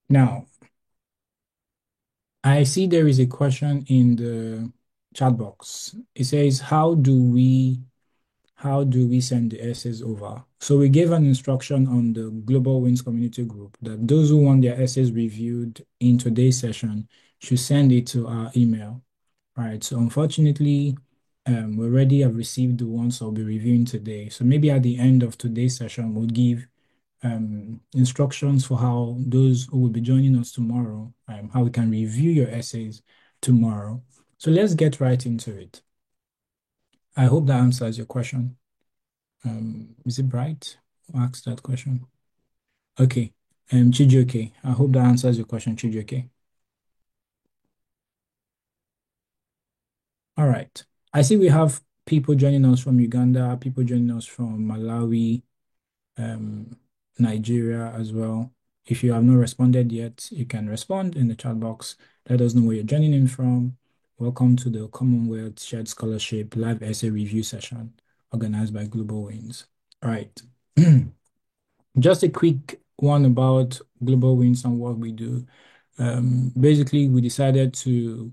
Now, I see there is a question in the chat box. It says, how do we send the essays over? So we gave an instruction on the Global Wins community group that those who want their essays reviewed in today's session should send it to our email. Right. So unfortunately, we already have received the ones I'll be reviewing today. So maybe at the end of today's session, we'll give instructions for how those who will be joining us tomorrow, how we can review your essays tomorrow. So let's get right into it. I hope that answers your question. Is it Bright who asked that question? Okay. Chijioke, I hope that answers your question, Chijioke. All right. I see we have people joining us from Uganda, people joining us from Malawi, um, Nigeria as well. If you have not responded yet, you can respond in the chat box. Let us know where you're joining in from. Welcome to the Commonwealth Shared Scholarship Live Essay Review Session organized by Global Wins. All right. Just a quick one about Global Wins and what we do. Basically, we decided to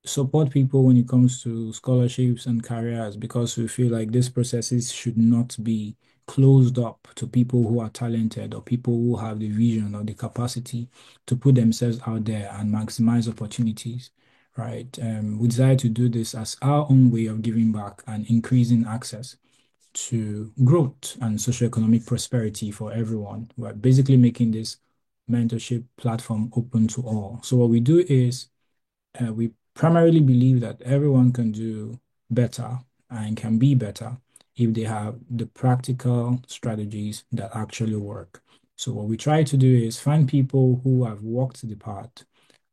support people when it comes to scholarships and careers because we feel like these processes should not be closed up to people who are talented or people who have the vision or the capacity to put themselves out there and maximize opportunities, right? We decided to do this as our own way of giving back and increasing access to growth and socioeconomic prosperity for everyone. We're basically making this mentorship platform open to all. So what we do is we primarily believe that everyone can do better and can be better if they have the practical strategies that actually work. So what we try to do is find people who have walked the path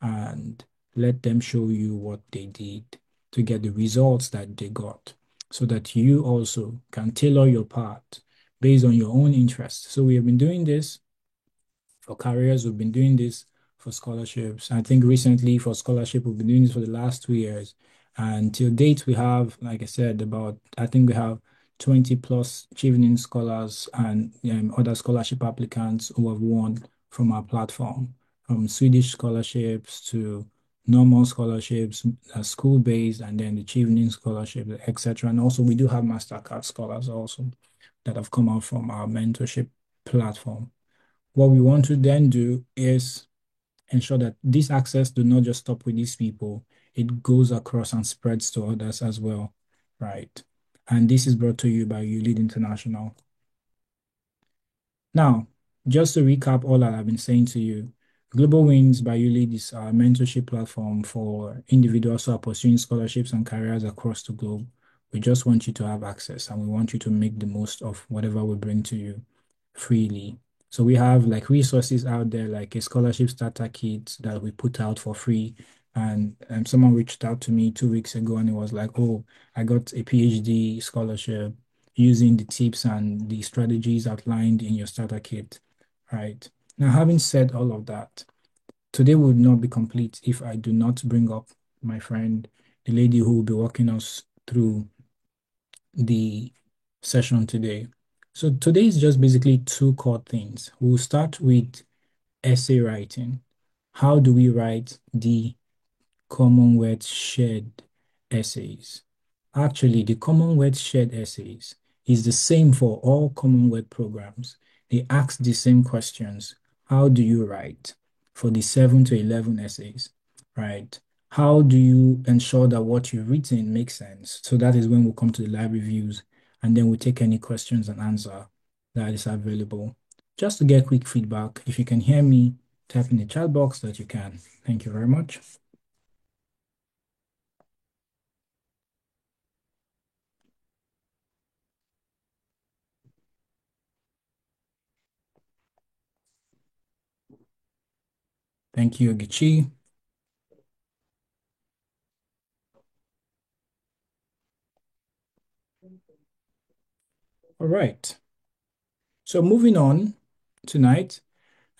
and let them show you what they did to get the results that they got so that you also can tailor your path based on your own interests. So we have been doing this for careers. We've been doing this for scholarships. I think recently for scholarship, we've been doing this for the last 2 years. And till date, we have, like I said, I think we have 20 plus Chevening scholars and other scholarship applicants who have won from our platform, from Swedish scholarships to normal scholarships, school-based, and then the Chevening scholarship, etc. And also, we do have MasterCard scholars also that have come out from our mentorship platform. What we want to then do is ensure that this access do not just stop with these people, it goes across and spreads to others as well, right? And this is brought to you by ULead International. Now, just to recap all that I've been saying to you, Global Wins by ULead is our mentorship platform for individuals who are pursuing scholarships and careers across the globe. We just want you to have access and we want you to make the most of whatever we bring to you freely. So we have like resources out there, like a scholarship starter kit that we put out for free. And someone reached out to me 2 weeks ago and it was like, oh, I got a PhD scholarship using the tips and the strategies outlined in your starter kit, right? Now, having said all of that, today would not be complete if I do not bring up my friend, the lady who will be walking us through the session today. So today is just basically two core things. We'll start with essay writing. How do we write the Commonwealth shared essays? Actually, the Commonwealth shared essays is the same for all Commonwealth programs. They ask the same questions. How do you write for the 7 to 11 essays, right? How do you ensure that what you've written makes sense? So that is when we come to the live reviews and then we take any questions and answer that is available. Just to get quick feedback, if you can hear me, type in the chat box that you can. Thank you very much. Thank you, Gichi. All right. So moving on tonight,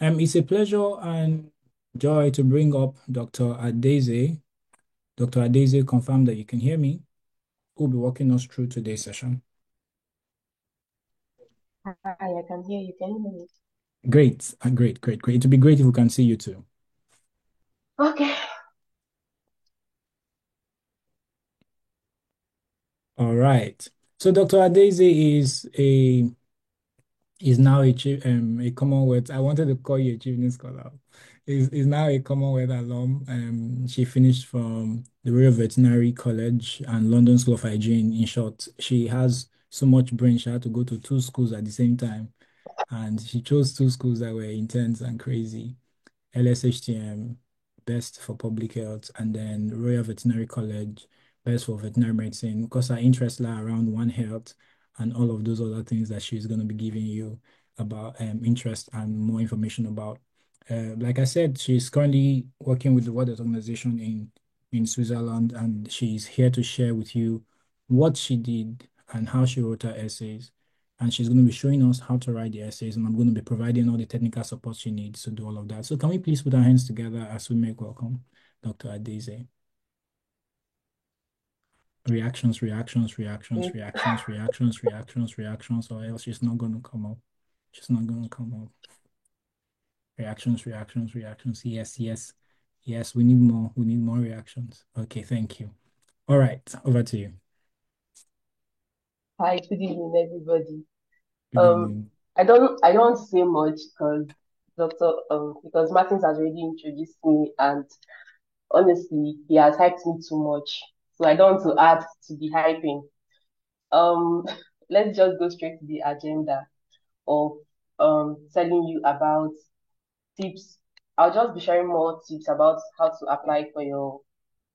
it's a pleasure and joy to bring up Dr. Adeze. Dr. Adeze confirmed that you can hear me. Who'll be walking us through today's session. Hi, I can hear you. Can you hear me? Great, great, great, great. It would be great if we can see you too. Okay. All right. So Dr. Adeze is now a Commonwealth. I wanted to call you a Chevening Scholar. Is now a Commonwealth alum. She finished from the Royal Veterinary College and London School of Hygiene. In short, she has so much brain. She had to go to two schools at the same time, and she chose two schools that were intense and crazy. LSHTM, best for public health, and then Royal Veterinary College, best for veterinary medicine, because her interests lie around One Health and all of those other things that she's going to be giving you about interest and more information about. Like I said, she's currently working with the World Health Organization in Switzerland, and she's here to share with you what she did and how she wrote her essays, and she's going to be showing us how to write the essays, and I'm going to be providing all the technical support she needs to do all of that. So can we please put our hands together as we make welcome Dr. Adeze? Reactions, reactions, reactions, Mm. reactions, reactions, reactions, reactions, or else she's not going to come up. She's not going to come up. Reactions, reactions, reactions. Yes, yes, yes. We need more. We need more reactions. Okay, thank you. All right, over to you. Hi, good evening, everybody. Good Um, evening. I don't want to say much because Martins has already introduced me, and honestly, he has hyped me too much. So I don't want to add to the hyping. Um, let's just go straight to the agenda of telling you about tips. I'll just be sharing more tips about how to apply for your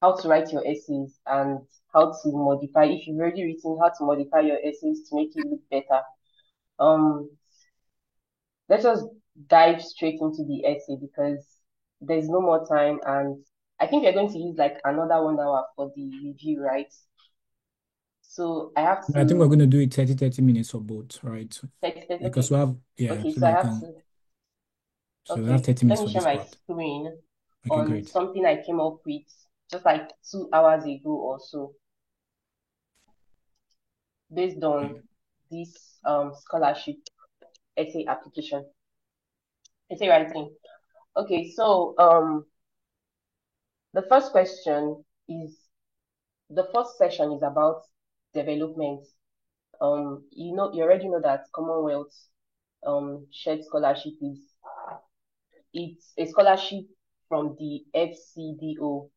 how to write your essays and how to modify if you've already written how to modify your essays to make it look better. Um, let's just dive straight into the essay because there's no more time, and I think we're going to use like another 1 hour for the review, right? So I have I think we're to going to do it 30 minutes for both, right? Because okay, we have, yeah, okay, so so that I you have can, to so we have okay, 30 let minutes me for share this my part. screen Okay, on great. something I came up with just like 2 hours ago or so based on Okay. this scholarship essay application, essay writing. Okay, so the first question is the first session is about development. You already know that Commonwealth shared scholarship is it's a scholarship from the FCDO,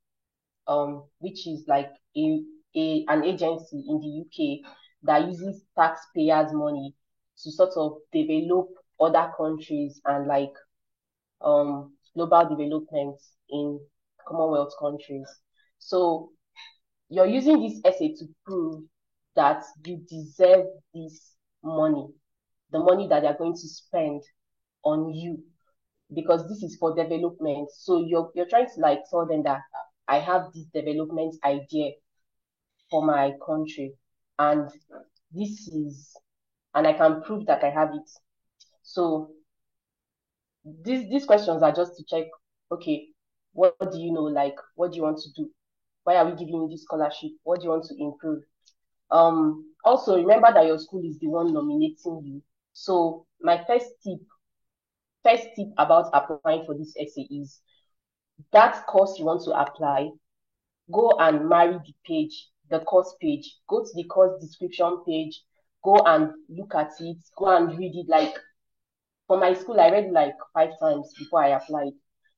which is like an agency in the UK that uses taxpayers' money to sort of develop other countries and like global development in Commonwealth countries. So you're using this essay to prove that you deserve this money, the money that they're going to spend on you, because this is for development. So you're trying to like tell them that I have this development idea for my country, and this is and I can prove that I have it. So these questions are just to check, okay, what do you know? Like, what do you want to do? Why are we giving you this scholarship? What do you want to improve? Also remember that your school is the one nominating you. So my first tip about applying for this essay is that course you want to apply, go and marry the course page. Go to the course description page, go and look at it, go and read it. Like for my school, I read like 5 times before I applied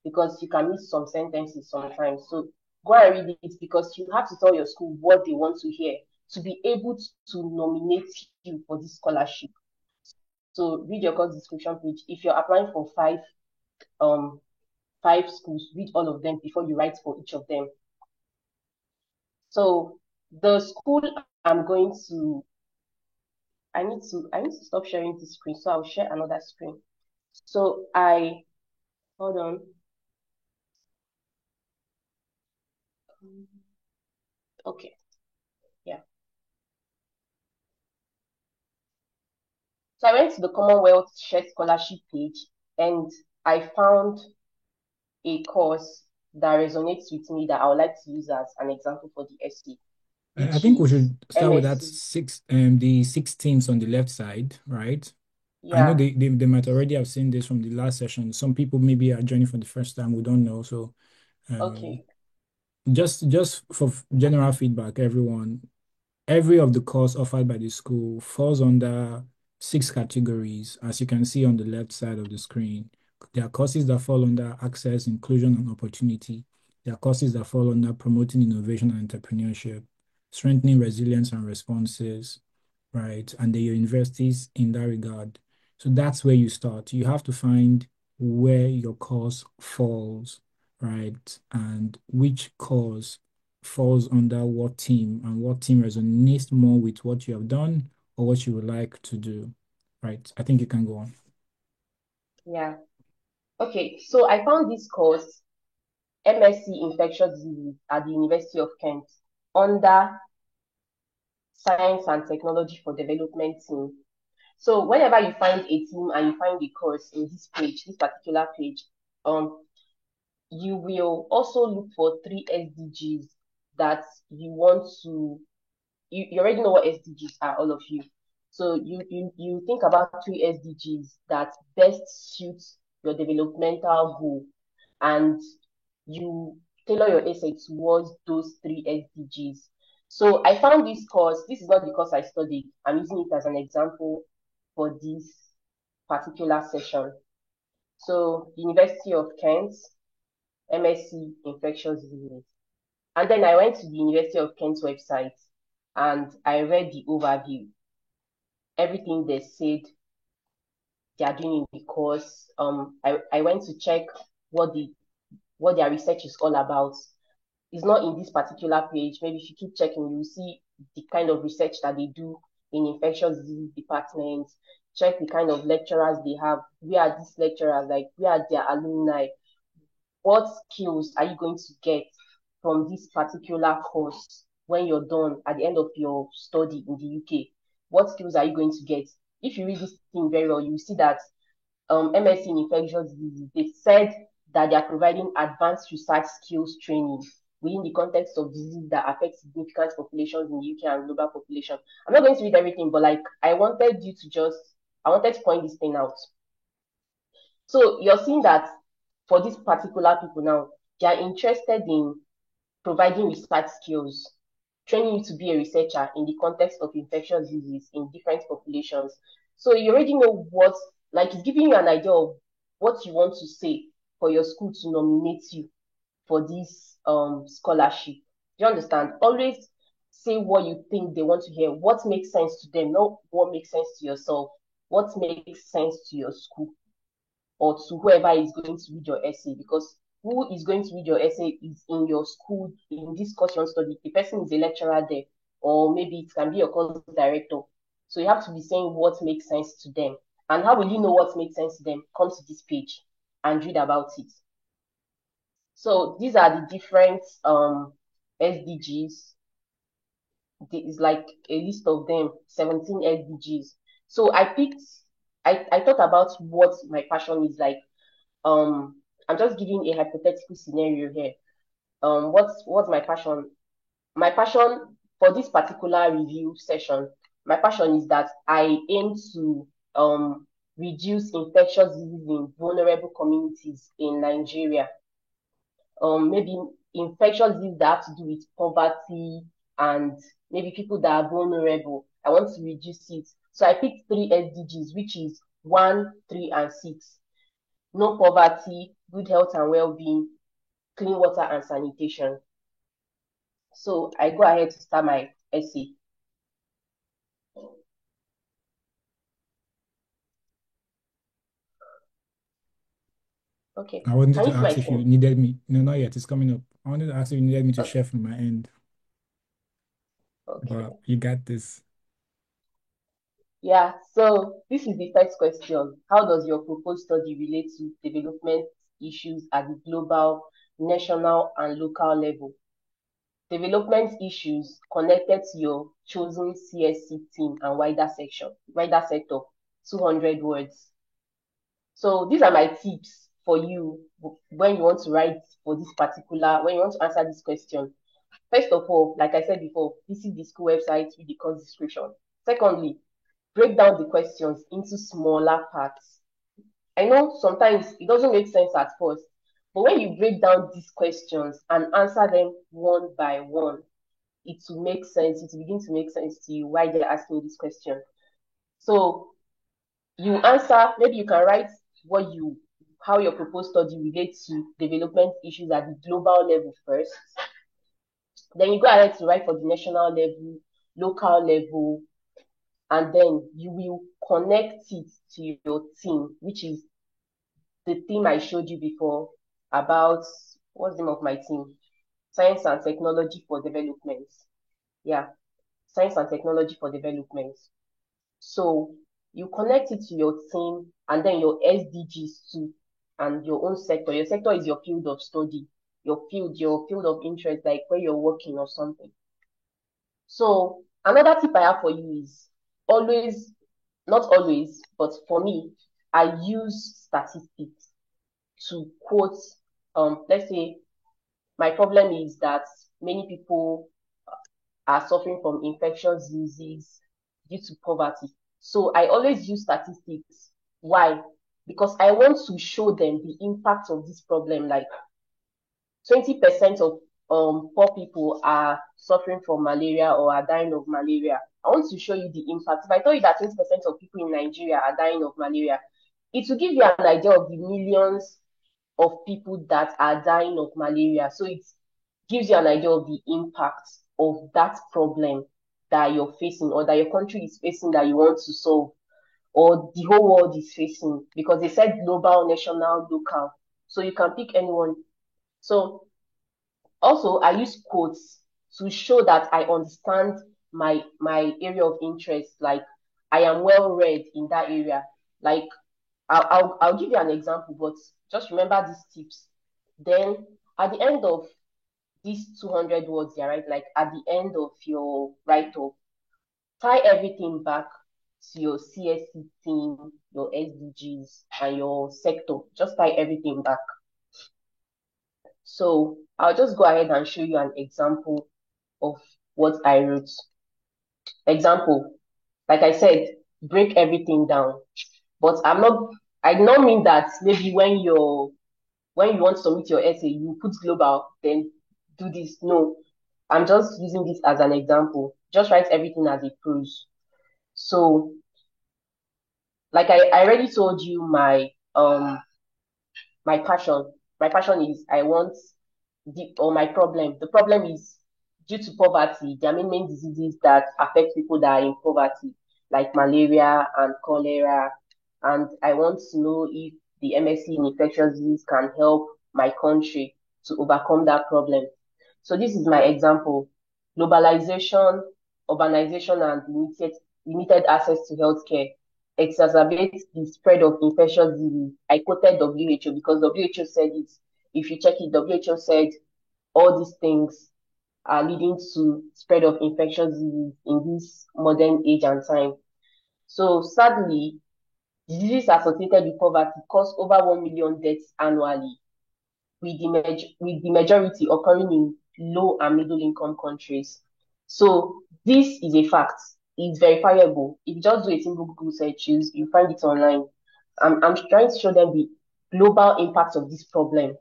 because you can miss some sentences sometimes. So go and read it because you have to tell your school what they want to hear to be able to nominate you for this scholarship. So read your course description page. If you're applying for um five schools, read all of them before you write for each of them. So the school I'm going to I need to stop sharing this screen. So I'll share another screen. So I hold on. Okay, yeah. So I went to the Commonwealth Shared Scholarship page and I found a course that resonates with me that I would like to use as an example for the essay, I which think we is should start with that MSc. six, the 6 teams on the left side, right? I know Yeah. they might already have seen this from the last session. Some people maybe are joining for the first time. We don't know. So um, Okay. just for general feedback, everyone, every of the course offered by the school falls under six categories, as you can see on the left side of the screen. There are courses that fall under access, inclusion, and opportunity. There are courses that fall under promoting innovation and entrepreneurship, strengthening resilience and responses, right? And then your universities in that regard. So that's where you start. You have to find where your course falls, right? And which course falls under what team and what team resonates more with what you have done or what you would like to do, right? I think you can go on. Yeah. Okay. So I found this course, MSc Infectious Diseases at the University of Kent, under Science and Technology for Development team. So whenever you find a team and you find a course in this page, this particular page, um, you will also look for three SDGs that you want to. You already know what SDGs are, all of you. So you think about three SDGs that best suits your developmental goal, and you tailor your essay towards those three SDGs. So I found this course. This is not the course I studied. I'm using it as an example for this particular session. So University of Kent, MSc Infectious Diseases. And then I went to the University of Kent's website and I read the overview, everything they said they are doing in the course. I went to check what the what their research is all about. It's not in this particular page. Maybe if you keep checking, you'll see the kind of research that they do in infectious disease departments. Check the kind of lecturers they have. Where are these lecturers? Like, where are their alumni? What skills are you going to get from this particular course when you're done at the end of your study in the UK? What skills are you going to get? If you read this thing very well, you see that MSc in infectious diseases, they said that they are providing advanced research skills training within the context of diseases that affect significant populations in the UK and global population. I'm not going to read everything, but like I wanted to point this thing out. So you're seeing that for these particular people now, they are interested in providing research skills, training you to be a researcher in the context of infectious disease in different populations. So you already know what, like, it's giving you an idea of what you want to say for your school to nominate you for this scholarship. Do you understand? Always say what you think they want to hear, what makes sense to them, not what makes sense to yourself, what makes sense to your school or to whoever is going to read your essay, because who is going to read your essay is in your school, in this course you want to study. The person is a lecturer there, or maybe it can be your course director. So you have to be saying what makes sense to them. And how will you know what makes sense to them? Come to this page and read about it. So these are the different SDGs. It's like a list of them, 17 SDGs. So I thought about what my passion is like. I'm just giving a hypothetical scenario here. What's my passion? My passion for this particular review session, my passion is that I aim to reduce infectious disease in vulnerable communities in Nigeria. Maybe infectious disease that have to do with poverty and maybe people that are vulnerable. I want to reduce it. So I picked three SDGs, which is 1, 3, and 6. No poverty, good health and well-being, clean water and sanitation. So I go ahead to start my essay. Okay. I wanted Can to you see my ask if you screen? needed me. No, not yet. It's coming up. I wanted to ask if you needed me to Okay. share from my end, Okay. but you got this. Yeah. So this is the first question. How does your proposed study relate to development issues at the global, national, and local level? Development issues connected to your chosen CSC team and wider sector, 200 words. So these are my tips for you when you want to write for this particular, when you want to answer this question. First of all, like I said before, visit the school website with the course description. Secondly, break down the questions into smaller parts. I know sometimes it doesn't make sense at first, but when you break down these questions and answer them one by one, it will make sense. It will begin to make sense to you why they're asking this question. So you answer, maybe you can write how your proposed study relates to development issues at the global level first. Then you go ahead to write for the national level, local level, and then you will connect it to your team, which is the theme I showed you before about what's the name of my team? Science and Technology for Development. Yeah, Science and Technology for Development. So you connect it to your team and then your SDGs too, and your own sector. Your sector is your field of study, your field of interest, like where you're working or something. So another tip I have for you is always, not always, but for me, I use statistics to quote, let's say my problem is that many people are suffering from infectious diseases due to poverty. So I always use statistics. Why? Because I want to show them the impact of this problem. Like 20% of poor people are suffering from malaria or are dying of malaria. I want to show you the impact. If I tell you that 20% of people in Nigeria are dying of malaria, it will give you an idea of the millions of people that are dying of malaria. So it gives you an idea of the impact of that problem that you're facing or that your country is facing that you want to solve or the whole world is facing, because they said global, national, local. So you can pick anyone. So also I use quotes to show that I understand my area of interest. Like I am well read in that area. Like I'll give you an example, but just remember these tips. Then at the end of these 200 words here, right? Like at the end of your write-up, tie everything back to your CSC team, your SDGs, and your sector. Just tie everything back. So I'll just go ahead and show you an example of what I wrote. Example, like I said, break everything down. But I do not mean that maybe when you want to submit your essay, you put global, then do this. No, I'm just using this as an example. Just write everything as a prose. So, like I already told you my passion. My passion is I want my problem. The problem is due to poverty. There are main diseases that affect people that are in poverty, like malaria and cholera. And I want to know if the MSc in infectious disease can help my country to overcome that problem. So this is my example. Globalization, urbanization, and limited access to healthcare exacerbates the spread of infectious disease. I quoted WHO because WHO said it. If you check it, WHO said all these things are leading to spread of infectious disease in this modern age and time. So sadly, diseases associated with poverty cause over 1 million deaths annually, with the majority occurring in low and middle income countries. So this is a fact. It's verifiable. If you just do a simple Google search, you find it online. I'm trying to show them the global impact of this problem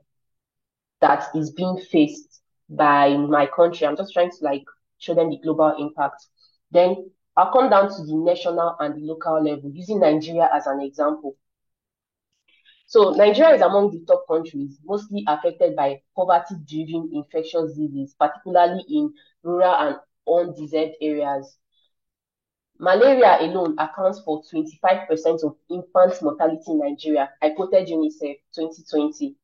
that is being faced by my country. I'm just trying to like show them the global impact. Then I'll come down to the national and the local level using Nigeria as an example. So Nigeria is among the top countries mostly affected by poverty-driven infectious diseases, particularly in rural and undeserved areas. Malaria alone accounts for 25% of infant mortality in Nigeria. I quoted UNICEF 2020.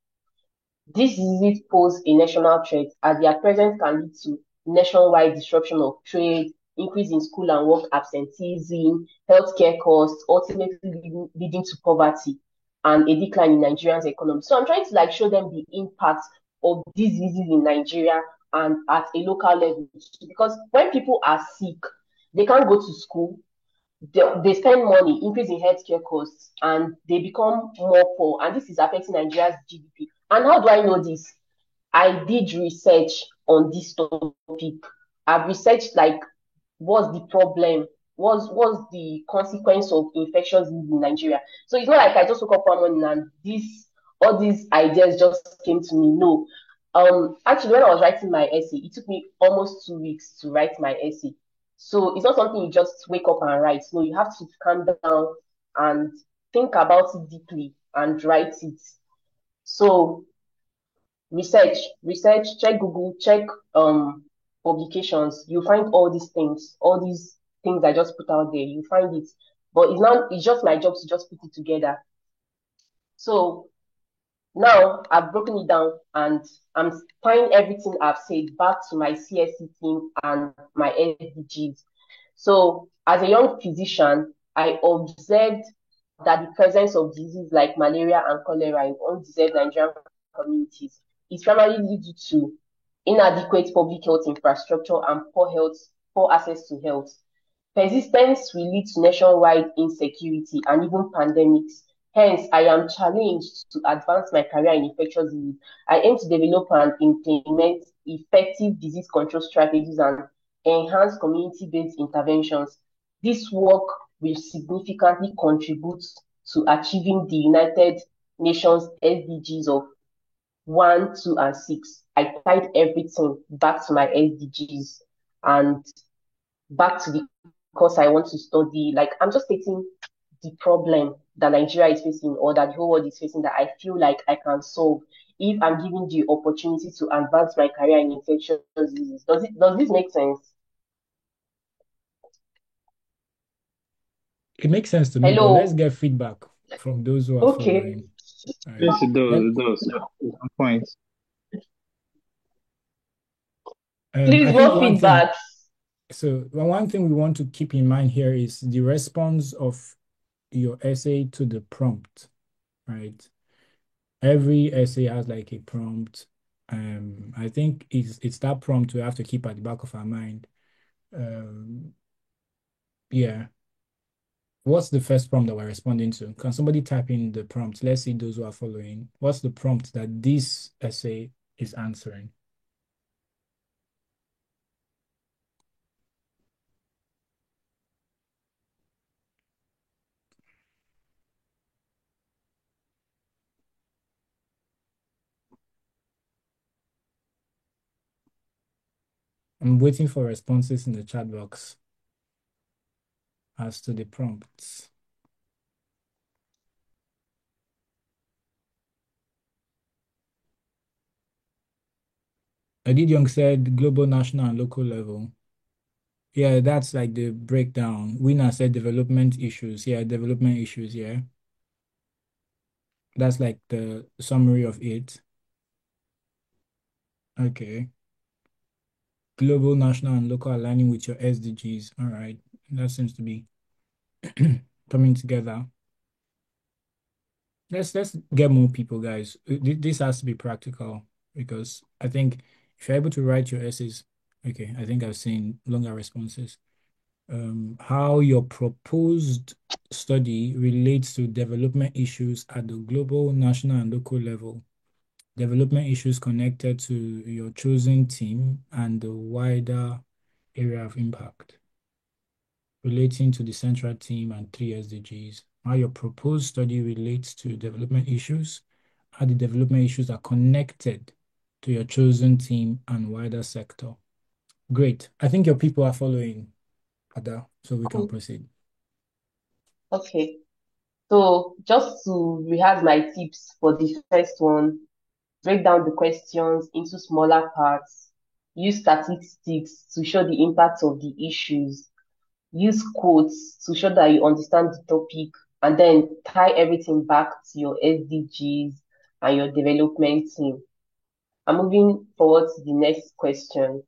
These diseases pose a national threat as their presence can lead to nationwide disruption of trade, increase in school and work absenteeism, healthcare costs, ultimately leading to poverty and a decline in Nigeria's economy. So I'm trying to like show them the impact of these diseases in Nigeria and at a local level. Because when people are sick, they can't go to school, they spend money, increase in healthcare costs, and they become more poor. And this is affecting Nigeria's GDP. And how do I know this? I did research on this topic. I've researched like what's the problem what's the consequence of infectious disease in Nigeria. So it's not like I just woke up one morning and all these ideas just came to me. No. Actually, when I was writing my essay, it took me almost 2 weeks to write my essay. So it's not something you just wake up and write. No, you have to calm down and think about it deeply and write it. So research, check Google, check publications. You find all these things I just put out there. You find it, but it's just my job to just put it together. So now I've broken it down and I'm tying everything I've said back to my CSC team and my SDGs. So as a young physician, I observed that the presence of diseases like malaria and cholera in undeserved Nigerian communities is primarily due to inadequate public health infrastructure and poor access to health. Persistence will lead to nationwide insecurity and even pandemics. Hence, I am challenged to advance my career in infectious disease. I aim to develop and implement effective disease control strategies and enhance community-based interventions. This work will significantly contribute to achieving the United Nations SDGs of 1, 2, and 6. I tied everything back to my SDGs and back to the course I want to study. Like, I'm just stating the problem that Nigeria is facing or that the whole world is facing that I feel like I can solve if I'm given the opportunity to advance my career in infectious diseases. Does this make sense? It makes sense to me, but let's Hello. get feedback from those who are Okay. following. All right. Yes, it does. Let, It does. On point. I Please, think more one thing, feedback. one thing we want to keep in mind here is the response of your essay to the prompt, right? Every essay has like a prompt. I think it's that prompt we have to keep at the back of our mind. Um, yeah. What's the first prompt that we're responding to? Can somebody type in the prompt? Let's see those who are following. What's the prompt that this essay is answering? I'm waiting for responses in the chat box as to the prompts. Adid Young said global, national, and local level. Yeah, that's like the breakdown. Winner said development issues. Yeah, development issues. Yeah, that's like the summary of it. Okay. Global, national, and local aligning with your SDGs. All right. That seems to be coming together. Let's get more people, guys. This has to be practical because I think if you're able to write your essays, okay, I think I've seen longer responses. How your proposed study relates to development issues at the global, national, and local level. Development issues connected to your chosen team and the wider area of impact relating to the central team and 3 SDGs. How your proposed study relates to development issues, how the development issues are connected to your chosen team and wider sector. Great. I think your people are following, Ada, so we can Cool. proceed. Okay. So just to rehearse my tips for the first one, break down the questions into smaller parts, use statistics to show the impact of the issues, use quotes to show that you understand the topic, and then tie everything back to your SDGs and your development team. I'm moving forward to the next question.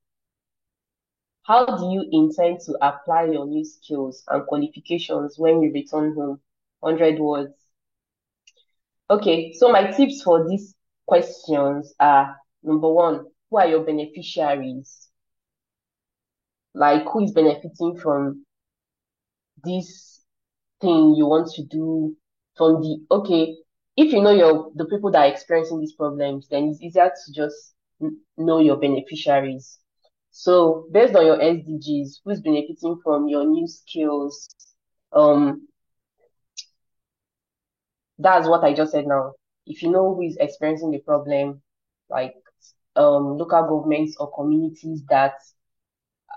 How do you intend to apply your new skills and qualifications when you return home? 100 words. Okay, so my tips for these questions are number one, who are your beneficiaries? Like, who is benefiting from this thing you want to do from okay, if you know the people that are experiencing these problems, then it's easier to just know your beneficiaries. So based on your SDGs, who's benefiting from your new skills? Um, that's what I just said now. If you know who is experiencing the problem, like local governments or communities that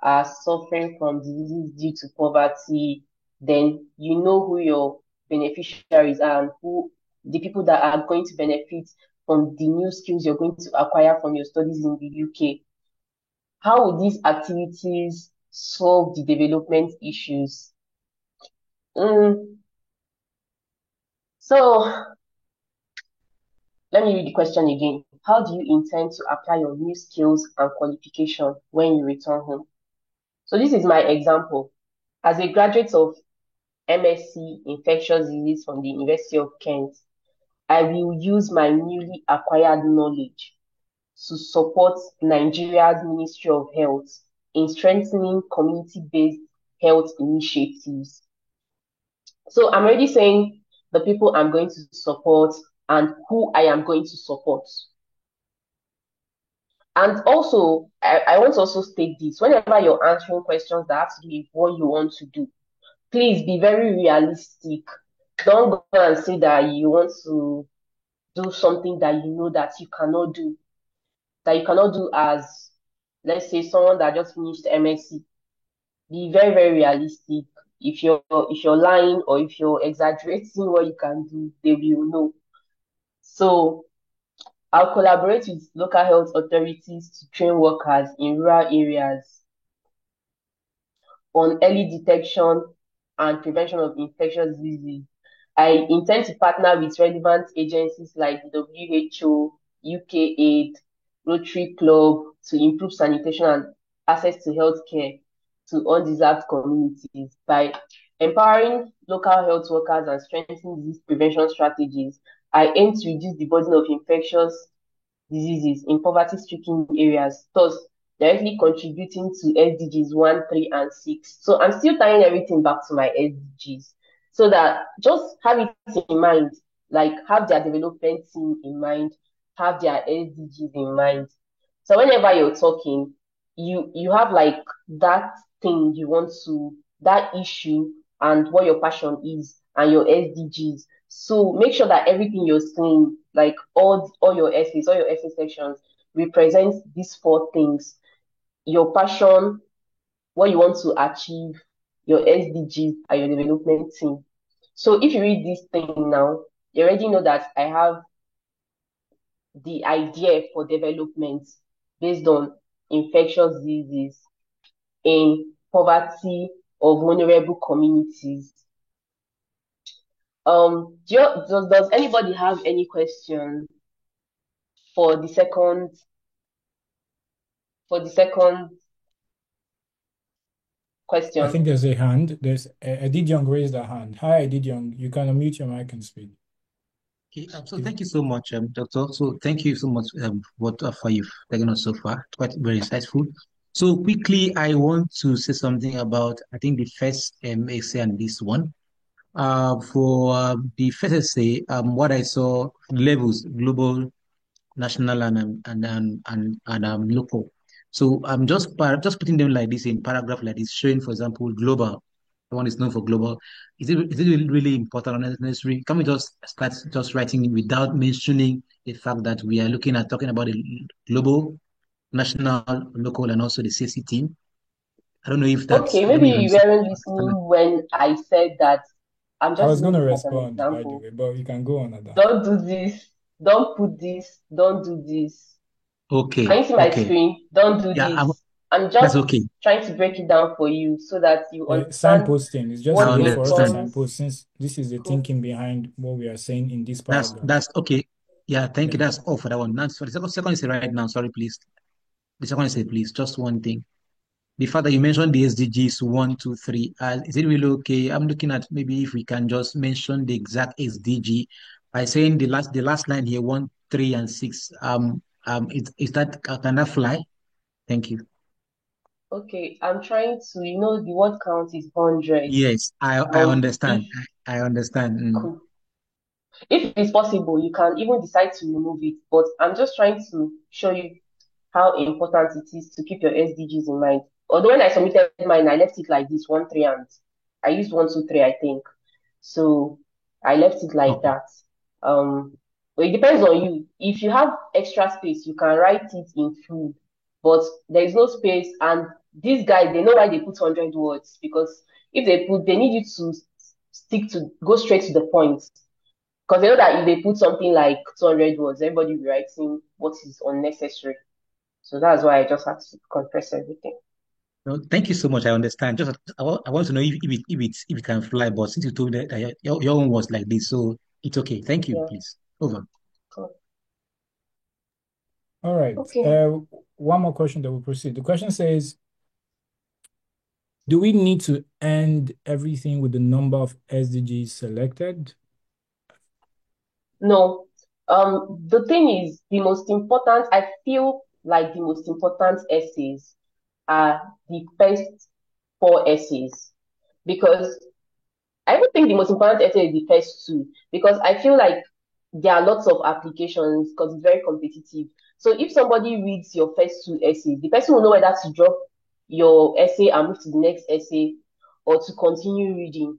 are suffering from diseases due to poverty, then you know who your beneficiaries are and who the people that are going to benefit from the new skills you're going to acquire from your studies in the UK. How would these activities solve the development issues? Mm, so let me read the question again. How do you intend to apply your new skills and qualification when you return home? So this is my example. As a graduate of MSc Infectious Disease from the University of Kent, I will use my newly acquired knowledge to support Nigeria's Ministry of Health in strengthening community-based health initiatives. So I'm already saying the people I'm going to support and who I am going to support. And also, I want to also state this whenever you're answering questions that have to do with what you want to do, please be very realistic. Don't go and say that you want to do something that you know that you cannot do as, let's say, someone that just finished MSc. Be very, very realistic. If you're lying or if you're exaggerating what you can do, they will know. So I'll collaborate with local health authorities to train workers in rural areas on early detection and prevention of infectious diseases. I intend to partner with relevant agencies like the WHO, UK-Aid, Rotary Club to improve sanitation and access to healthcare to undeserved communities by empowering local health workers and strengthening disease prevention strategies. I aim to reduce the burden of infectious diseases in poverty-stricken areas, thus directly contributing to SDGs 1, 3, and 6. So I'm still tying everything back to my SDGs so that just have it in mind, like have their development team in mind, have their SDGs in mind. So whenever you're talking, you have like that thing you want to, that issue and what your passion is and your SDGs. So make sure that everything you're saying, like all your essays, all your essay sections, represents these four things: your passion, what you want to achieve, your SDGs, and your development team. So if you read this thing now, you already know that I have the idea for development based on infectious diseases in poverty or vulnerable communities. Does anybody have any question for the second I question? think there's a hand. There's Edith Young raised her hand. Hi, Edith Young. You can unmute your mic and speak. Okay, so Is- thank you so much, Doctor. So thank you so much what for you've taken us so far. Quite very insightful. So quickly, I want to say something about I think the first essay and this one. For the first essay, what I saw levels global, national, and local. So I'm just putting them like this in paragraph like this, showing, for example, global. The one is known for global. Is it really important or necessary? Can we just start just writing without mentioning the fact that we are talking about the global, national, local, and also the CC team? I don't know if that's. Okay, I don't know maybe if I'm you saying. weren't listening when I said that. I'm I just was using going to this as an respond, by the example. way, but you can go on, Ada. Don't do this. Don't put this. Don't do this. Can Okay, you see my okay, screen? Don't do yeah, this. I'm that's just okay. trying to break it down for you so that you understand Signposting is just I a what way for us to understand. signpost becomes. since this is the thinking behind what we are saying in this paragraph. That's okay. Yeah, thank Yeah. you. That's all for that one. Now, for the second is right now. Sorry, please. The second is please. Just one thing. The fact that you mentioned the SDGs 1, 2, 3, is it really okay? I'm looking at maybe if we can just mention the exact SDG by saying the last line here, 1, 3, and 6. Is that can that fly? Thank you. Okay, I'm trying to, the word count is 100. Yes, I If understand. I understand. if it's possible, you can even decide to remove it, but I'm just trying to show you. how important it is to keep your SDGs in mind. Although when I submitted mine, I left it like this, 1, 3, and I used 1, 2, 3, I think. So I left it like Okay. that. But it depends on you. If you have extra space, you can write it in full, but there is no space. And these guys, they know why they put 100 words, because if they need you to go straight to the point. Because they know that if they put something like 200 words, everybody will be writing what is unnecessary. So that's why I just had to compress everything. No, thank you so much. I understand. Just I want to know if it can fly, but since you told me that your own was like this, so it's okay. Thank you, Yeah. please. Over. Cool. All right. Okay. One more question that will proceed. The question says, do we need to end everything with the number of SDGs selected? No. The thing is, the most important, I feel like the most important essays are the first 4 essays, because I even think the most important essay is the first two, because I feel like there are lots of applications because it's very competitive. So if somebody reads your first 2 essays, the person will know whether to drop your essay and move to the next essay or to continue reading.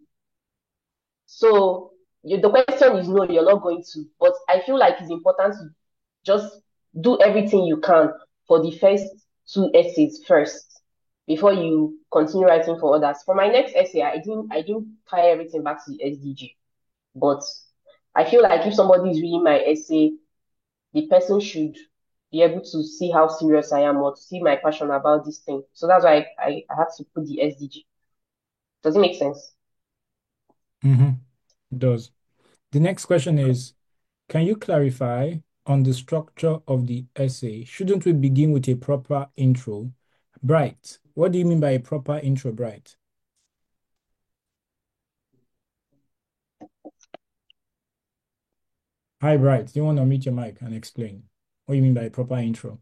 So the question is no, you're not going to. But I feel like it's important to just do everything you can for the first 2 essays first before you continue writing for others. For my next essay, I didn't tie everything back to the SDG. But I feel like if somebody is reading my essay, the person should be able to see how serious I am or to see my passion about this thing. So that's why I had to put the SDG. Does it make sense? Mm-hmm. It does. The next question is, can you clarify on the structure of the essay? Shouldn't we begin with a proper intro? Bright, what do you mean by a proper intro, Bright? Hi, Bright. Do you want to unmute your mic and explain what you mean by a proper intro?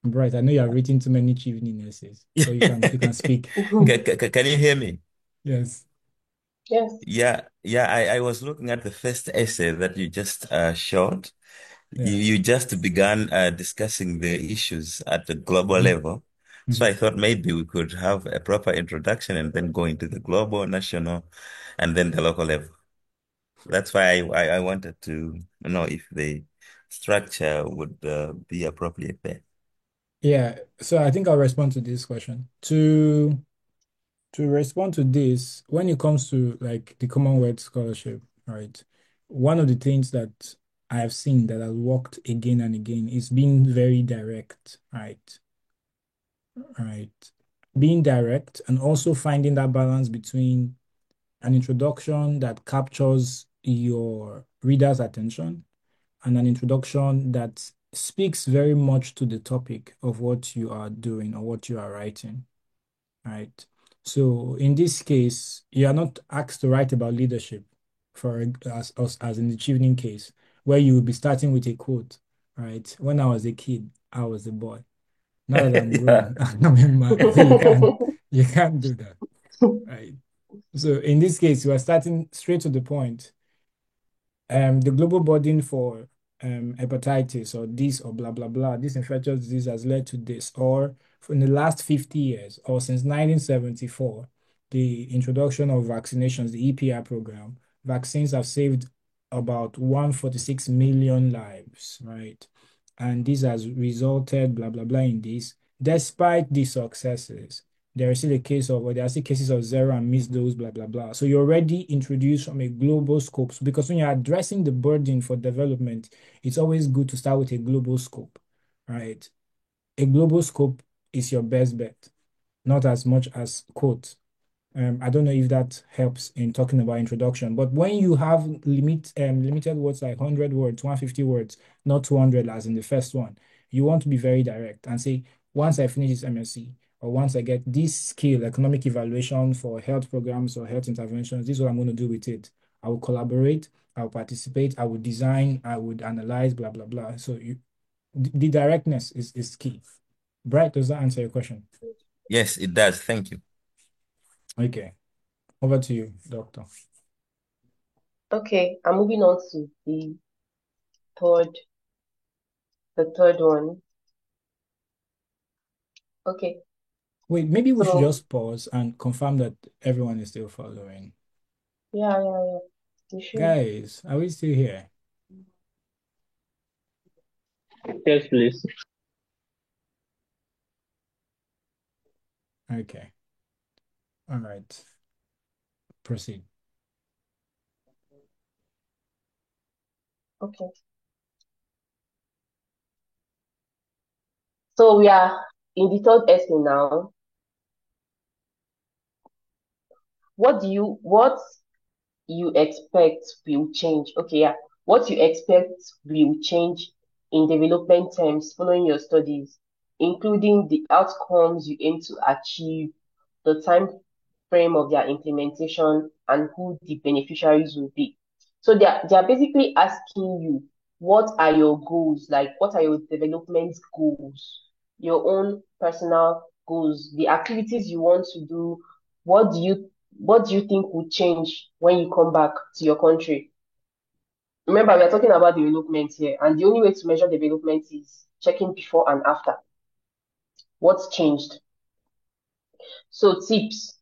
Bright, I know you have written too many evening essays, so you can speak. Can you hear me? Yes. Yes. I was looking at the first essay that you just showed. You, Yeah. you just began discussing the issues at the global Mhm. level. So Mhm. I thought maybe we could have a proper introduction and then go into the global, national, and then the local level. That's why I wanted to know if the structure would be appropriate there. Yeah. So I think I'll respond to this question. To respond to this, when it comes to like the Commonwealth Scholarship, right? One of the things that I have seen that has worked again and again is being very direct, right? Right. Being direct and also finding that balance between an introduction that captures your reader's attention and an introduction that speaks very much to the topic of what you are doing or what you are writing, right? So in this case, you are not asked to write about leadership for as in the Chevening case, where you will be starting with a quote, right? When I was a kid, I was a boy. Now that I'm Yeah. grown, I'm a man. So you can't do that, right? So in this case, you are starting straight to the point. The global burden for hepatitis or this or blah blah blah, this infectious disease has led to this, or in the last 50 years or since 1974, the introduction of vaccinations, the EPI program, vaccines have saved about 146 million lives, right? And this has resulted blah blah blah in this. Despite these successes, there is still a case of, or there are still cases of zero and missed dose, blah, blah, blah. So you're already introduced from a global scope. So because when you're addressing the burden for development, it's always good to start with a global scope, right? A global scope is your best bet, not as much as quote. I don't know if that helps in talking about introduction, but when you have limited words like 100 words, 150 words, not 200 as in the first one, you want to be very direct and say, once I finish this MSc, or once I get this skill, economic evaluation for health programs or health interventions, this is what I'm going to do with it. I will collaborate, I will participate, I will design, I would analyze, blah, blah, blah. So the directness is key. Bright, does that answer your question? Yes, it does. Thank you. Okay, over to you, Doctor. Okay, I'm moving on to the third, the third one. Okay. Wait, maybe we should So just pause and confirm that everyone is still following. yeah. You should. Guys, are we still here? Yes, please. Okay. All right. Proceed. Okay. So we are in the third essay now. What you expect will change? Okay, yeah. What you expect will change in development terms following your studies, including the outcomes you aim to achieve, the time frame of their implementation, and who the beneficiaries will be. So they are basically asking you, what are your goals? Like, what are your development goals? Your own personal goals, the activities you want to do. What do you think will change when you come back to your country? Remember, we are talking about development here, and the only way to measure development is checking before and after. What's changed? So tips,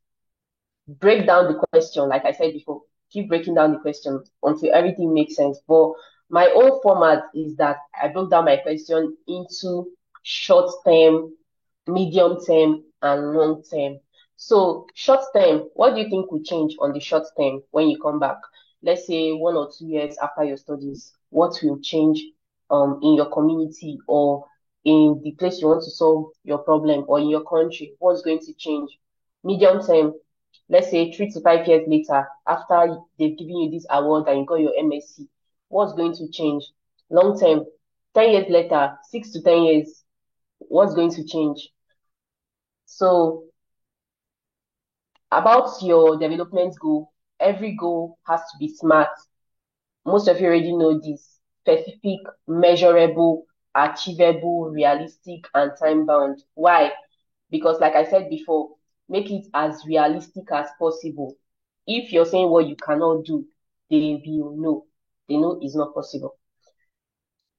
break down the question, like I said before, keep breaking down the question until everything makes sense. But my own format is that I broke down my question into short term, medium term, and long term. So short term, what do you think will change on the short term when you come back? Let's say 1 or 2 years after your studies, what will change in your community or in the place you want to solve your problem or in your country? What's going to change? Medium term, let's say 3 to 5 years later, after they've given you this award and you got your MSc, what's going to change? Long term, 10 years later, 6 to 10 years, what's going to change? So about your development goal, every goal has to be SMART. Most of you already know this: specific, measurable, achievable, realistic, and time bound. Why? Because like I said before, make it as realistic as possible. If you're saying what you cannot do, they will know. They know it's not possible.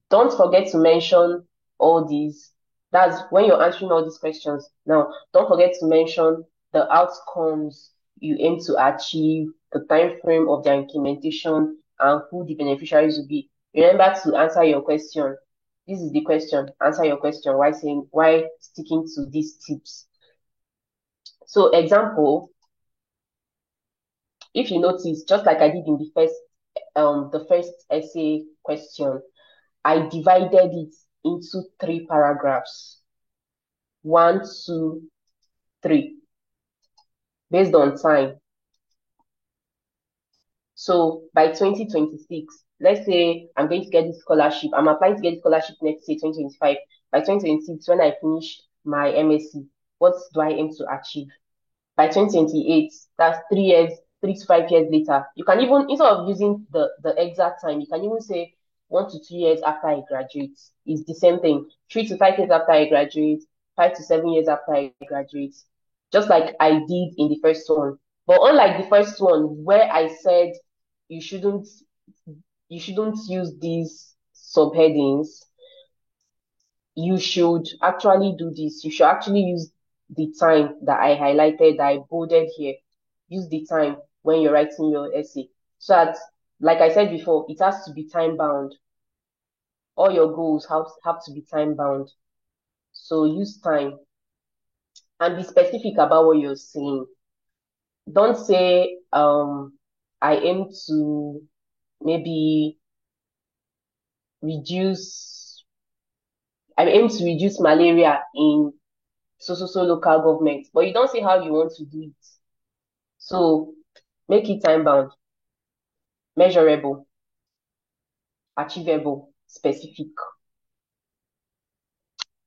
Don't forget to mention all these. That's when you're answering all these questions. Now, don't forget to mention the outcomes you aim to achieve, the time frame of their implementation, and who the beneficiaries will be. Remember to answer your question. This is the question. Answer your question. Why sticking to these tips? So, example, if you notice, just like I did in the first essay question, I divided it into 3 paragraphs. 1, 2, 3, based on time. So by 2026, let's say I'm going to get this scholarship. I'm applying to get this scholarship next year, 2025. By 2026, when I finish my MSc, what do I aim to achieve? By 2028, that's 3 years, 3 to 5 years later. You can even, instead of using the exact time, you can even say 1 to 2 years after I graduate. It's the same thing. 3 to 5 years after I graduate, 5 to 7 years after I graduate. Just like I did in the first one. But unlike the first one, where I said you shouldn't use these subheadings, you should actually do this. You should actually use the time that I highlighted, that I bolded here. Use the time when you're writing your essay. So that, like I said before, it has to be time bound. All your goals have to be time bound. So use time and be specific about what you're saying. Don't say, I aim to maybe reduce, I aim to reduce malaria in so local government, but you don't say how you want to do it. So make it time bound, measurable, achievable, specific.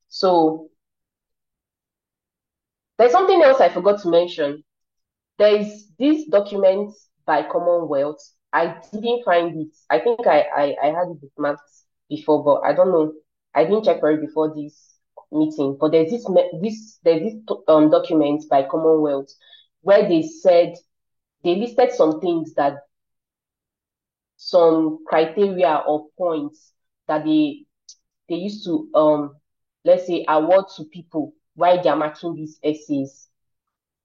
So there's something else I forgot to mention. There is this document by Commonwealth. I didn't find it. I think I had it bookmarked before, but I don't know. I didn't check for it before this meeting. But there's this document by Commonwealth where they said they listed some things, that some criteria or points that they used to let's say award to people while they're marking these essays.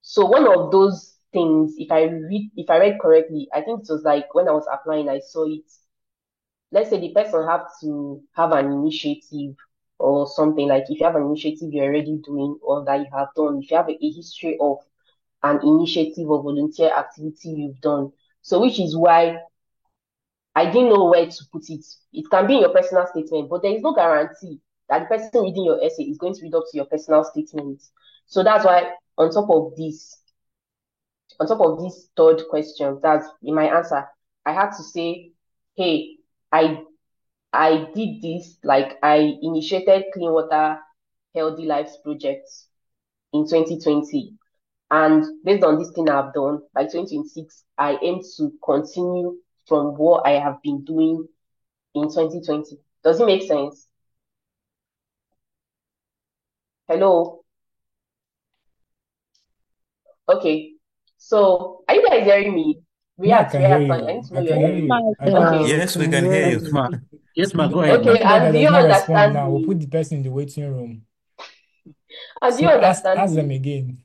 So one of those things, if I read correctly, I think it was like when I was applying, I saw it. Let's say the person have to have an initiative or something. Like if you have an initiative you're already doing or that you have done, if you have a history of an initiative or volunteer activity you've done. So which is why I didn't know where to put it. It can be in your personal statement, but there is no guarantee that the person reading your essay is going to read up to your personal statement. So that's why on top of this third question, that's in my answer, I had to say, hey, I I did this, like I initiated Clean Water Healthy Lives Project in 2020. And based on this thing I've done, by 2026, I aim to continue from what I have been doing in 2020. Does it make sense? Hello? Okay. So, are you guys hearing me? Me, I React, can hear react. I need you. to know I you're can hear hearing me. you. I can hear Yeah, Okay. we you. Yes, we can can hear hear Yes, you. you. ma. Yes, ma. Go ahead, ma. Okay, Anybody and that do does you not respond understand now, we'll put me? the person in the waiting room. And do you So understand ask them me? again.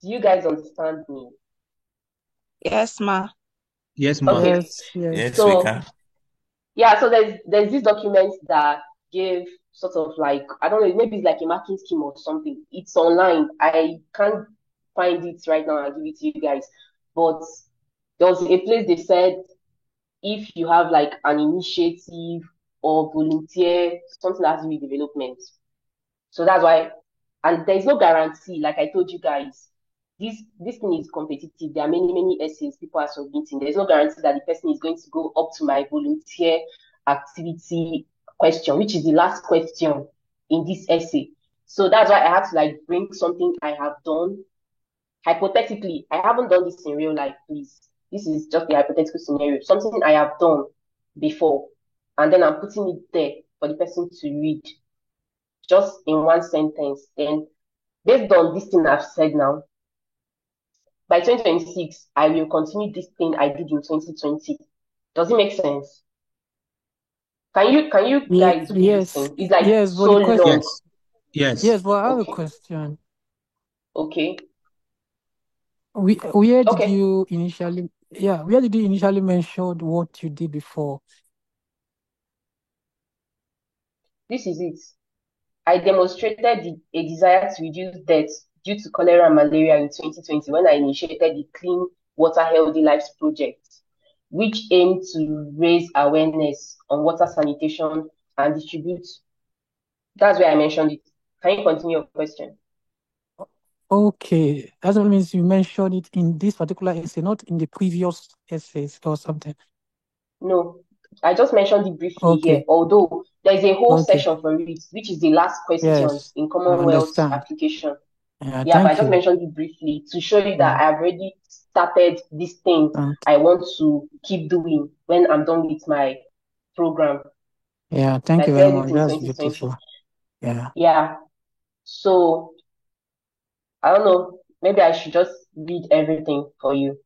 Do you guys understand me? Yes, ma. Yes, ma. Okay. Yes, yes. Yes, we So can. yeah, so there's this document that gave sort of like, I don't know, maybe it's like a marking scheme or something. It's online. I can't find it right now and give it to you guys. But there was a place they said if you have like an initiative or volunteer, something that has to do with development. So that's why, and there's no guarantee, like I told you guys, this thing is competitive. There are many essays people are submitting. There's no guarantee that the person is going to go up to my volunteer activity question, which is the last question in this essay. So that's why I have to like bring something I have done. Hypothetically, I haven't done this in real life, please. This is just a hypothetical scenario. Something I have done before, and then I'm putting it there for the person to read just in one sentence. Then, based on this thing I've said now, by 2026, I will continue this thing I did in 2020. Does it make sense? Can you guys do this Yes, thing? It's like yes. But so the question, long. Yes. Yes. yes, but I have a Okay. question. Okay. Where did Okay. you initially, yeah, where did you initially mention what you did before? This is it. I demonstrated a desire to reduce deaths due to cholera and malaria in 2020 when I initiated the Clean Water Healthy Lives project, which aimed to raise awareness on water sanitation and distribute. That's where I mentioned it. Can you continue your question? Okay, that means you mentioned it in this particular essay, not in the previous essays or something. No, I just mentioned it briefly here, Okay, although there's a whole okay, session for it, which is the last question yes, in I Commonwealth understand. application. Yeah, Yeah, but I thank just you. mentioned it briefly to show you Yeah, that I've already started this thing thank, I want to keep doing when I'm done with my program. yeah, thank I you very started it much. in That's 2020. beautiful. Yeah. Yeah, so I don't know, maybe I should just read everything for you.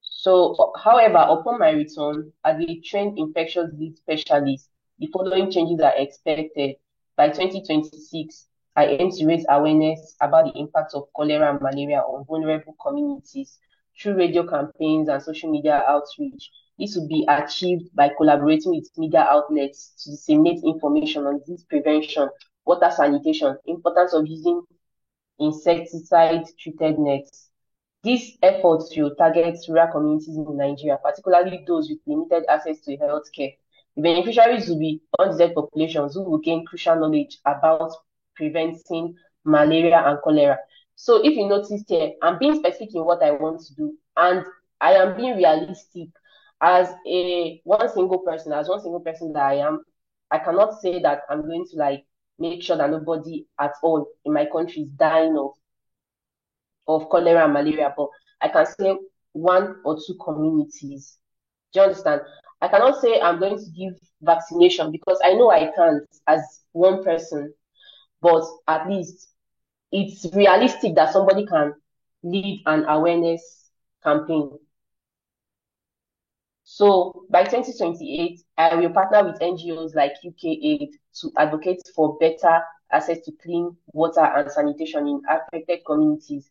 So, however, upon my return as a trained infectious disease specialist, the following changes are expected. By 2026, I aim to raise awareness about the impact of cholera and malaria on vulnerable communities through radio campaigns and social media outreach. This will be achieved by collaborating with media outlets to disseminate information on disease prevention, water sanitation, importance of using insecticide-treated nets. These efforts will target rural communities in Nigeria, particularly those with limited access to healthcare. The beneficiaries will be undeserved populations who will gain crucial knowledge about preventing malaria and cholera. So if you notice here, I'm being specific in what I want to do, and I am being realistic as one single person that I am. I cannot say that I'm going to like make sure that nobody at all in my country is dying of cholera and malaria, but I can say one or two communities. Do you understand? I cannot say I'm going to give vaccination because I know I can't as one person, but at least it's realistic that somebody can lead an awareness campaign. So by 2028, I will partner with NGOs like UKAID to advocate for better access to clean water and sanitation in affected communities.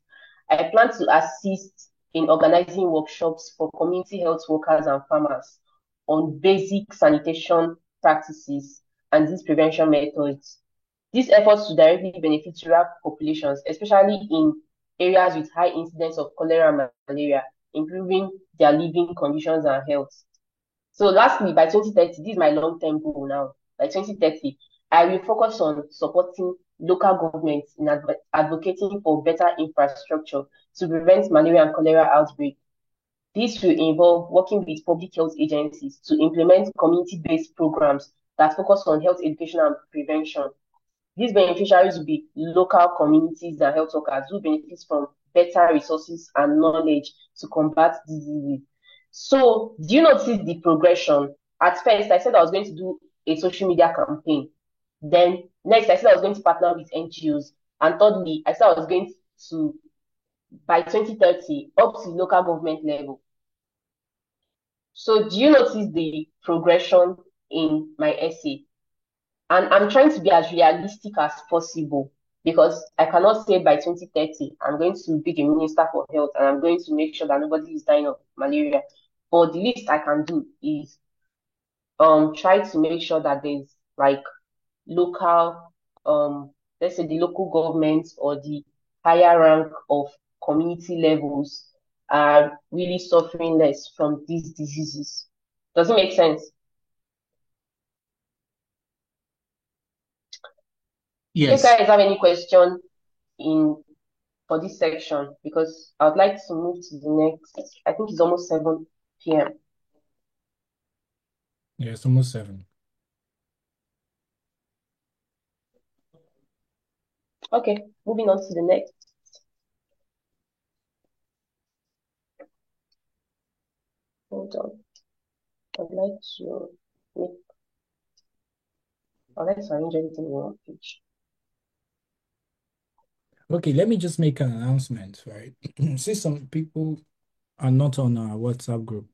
I plan to assist in organizing workshops for community health workers and farmers on basic sanitation practices and disease prevention methods. These efforts to directly benefit rural populations, especially in areas with high incidence of cholera and malaria, improving their living conditions and health. So lastly, by 2030, this is my long-term goal now. By 2030, I will focus on supporting local governments in advocating for better infrastructure to prevent malaria and cholera outbreak. This will involve working with public health agencies to implement community-based programs that focus on health education and prevention. These beneficiaries will be local communities and health workers who benefit from better resources and knowledge to combat diseases. So, do you notice the progression? At first, I said I was going to do a social media campaign. Then, next, I said I was going to partner with NGOs. And thirdly, I said I was going to, by 2030, up to local government level. So, do you notice the progression in my essay? And I'm trying to be as realistic as possible because I cannot say by 2030 I'm going to be the Minister for Health and I'm going to make sure that nobody is dying of malaria. But the least I can do is try to make sure that there's like local let's say the local government or the higher rank of community levels are really suffering less from these diseases. Does it make sense? Do you Yes. guys have any question in for this section? Because I would like to move to the next. I think it's almost 7 p.m. Yeah, it's almost 7. Okay, moving on to the next. Hold on. I'd like to make. I'd like to arrange everything in one page. Okay, let me just make an announcement, right? Since some people are not on our WhatsApp group,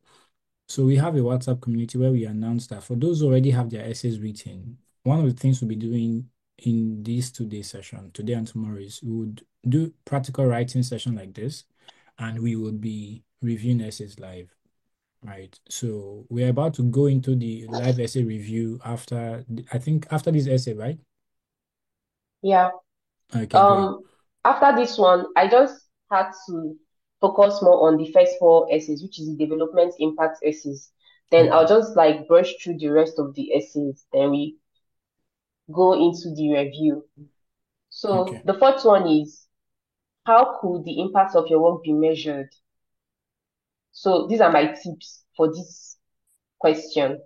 so we have a WhatsApp community where we announce that for those who already have their essays written, one of the things we'll be doing in this 2-day session, today and tomorrow, is we would do practical writing session like this, and we would be reviewing essays live, right? So we're about to go into the live essay review after, I think after this essay, right? Yeah. Okay, great. After this one, I just had to focus more on the first 4 essays, which is the development impact essays. Then I'll Okay. just like brush through the rest of the essays. Then we go into the review. So Okay. the first one is, how could the impact of your work be measured? So these are my tips for this question.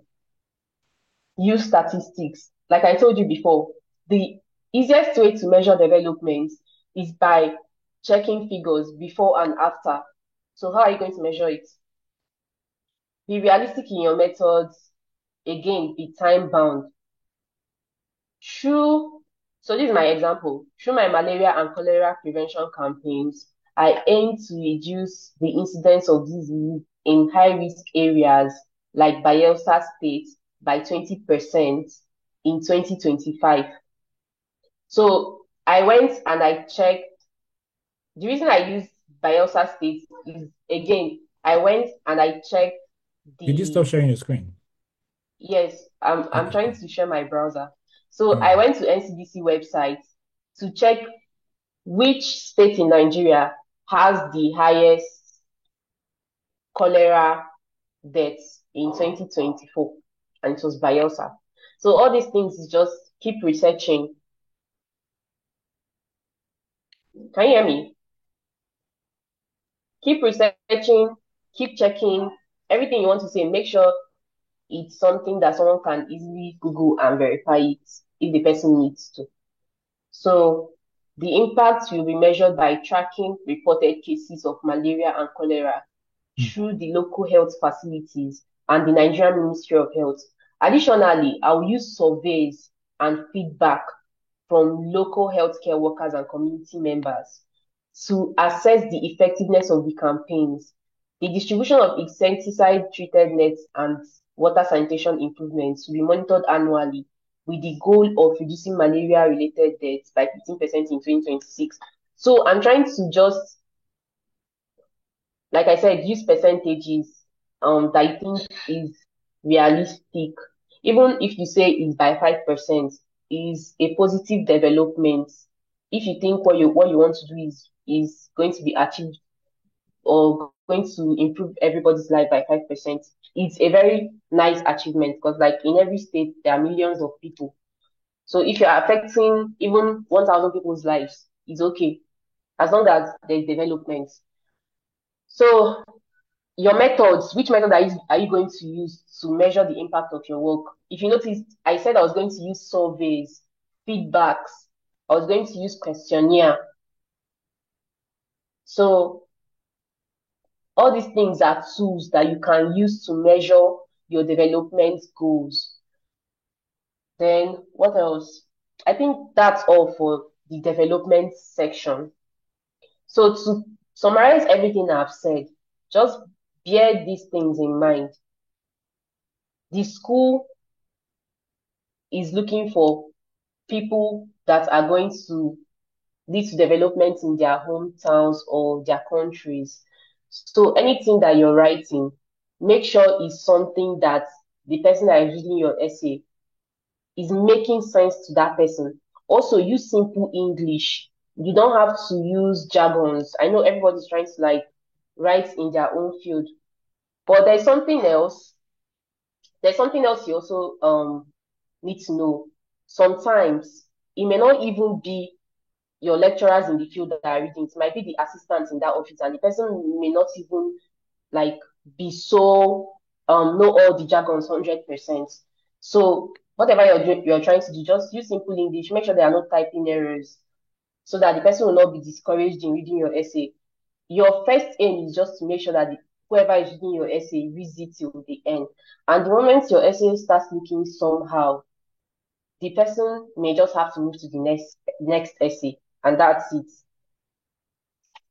Use statistics. Like I told you before, the easiest way to measure development is by checking figures before and after. So how are you going to measure it? Be realistic in your methods. Again, be time bound. Through, so this is my example. Through my malaria and cholera prevention campaigns, I aim to reduce the incidence of disease in high-risk areas like Bayelsa State by 20% in 2025. So I went and I checked. The reason I use Bayelsa State is, again, I went and I checked Did you stop the, sharing your screen? yes, I'm Okay, trying cool. to share my browser. So All I right. went to NCDC website to check which state in Nigeria has the highest cholera deaths in 2024, and it was Bayelsa. So all these things is just keep researching. Can you hear me? Keep researching, keep checking everything you want to say. Make sure it's something that someone can easily Google and verify it if the person needs to. So the impact will be measured by tracking reported cases of malaria and cholera through the local health facilities and the Nigerian Ministry of Health. Additionally, I will use surveys and feedback from local healthcare workers and community members to assess the effectiveness of the campaigns. The distribution of insecticide-treated nets and water sanitation improvements will be monitored annually with the goal of reducing malaria-related deaths by 15% in 2026. So I'm trying to just, like I said, use percentages that I think is realistic. Even if you say it's by 5%, is a positive development. If you think what you want to do is going to be achieved or going to improve everybody's life by 5%, it's a very nice achievement because, like, in every state, there are millions of people. So if you're affecting even 1,000 people's lives, it's okay as long as there's development. So your methods, which method are you going to use to measure the impact of your work? If you notice, I said I was going to use surveys, feedbacks, I was going to use questionnaire. So all these things are tools that you can use to measure your development goals. Then what else? I think that's all for the development section. So to summarize everything I've said, just bear these things in mind. The school is looking for people that are going to lead to development in their hometowns or their countries. So anything that you're writing, make sure is something that the person that is reading your essay is making sense to that person. Also, use simple English. You don't have to use jargons. I know everybody's trying to like write in their own field, but there's something else. There's something else you also need to know. Sometimes it may not even be your lecturers in the field that are reading. It might be the assistants in that office, and the person may not even like be so know all the jargons 100%. So whatever you're trying to do, just use simple English. Make sure there are no typing errors, so that the person will not be discouraged in reading your essay. Your first aim is just to make sure that whoever is reading your essay reads it till the end. And the moment your essay starts looking somehow, the person may just have to move to the next essay, and that's it.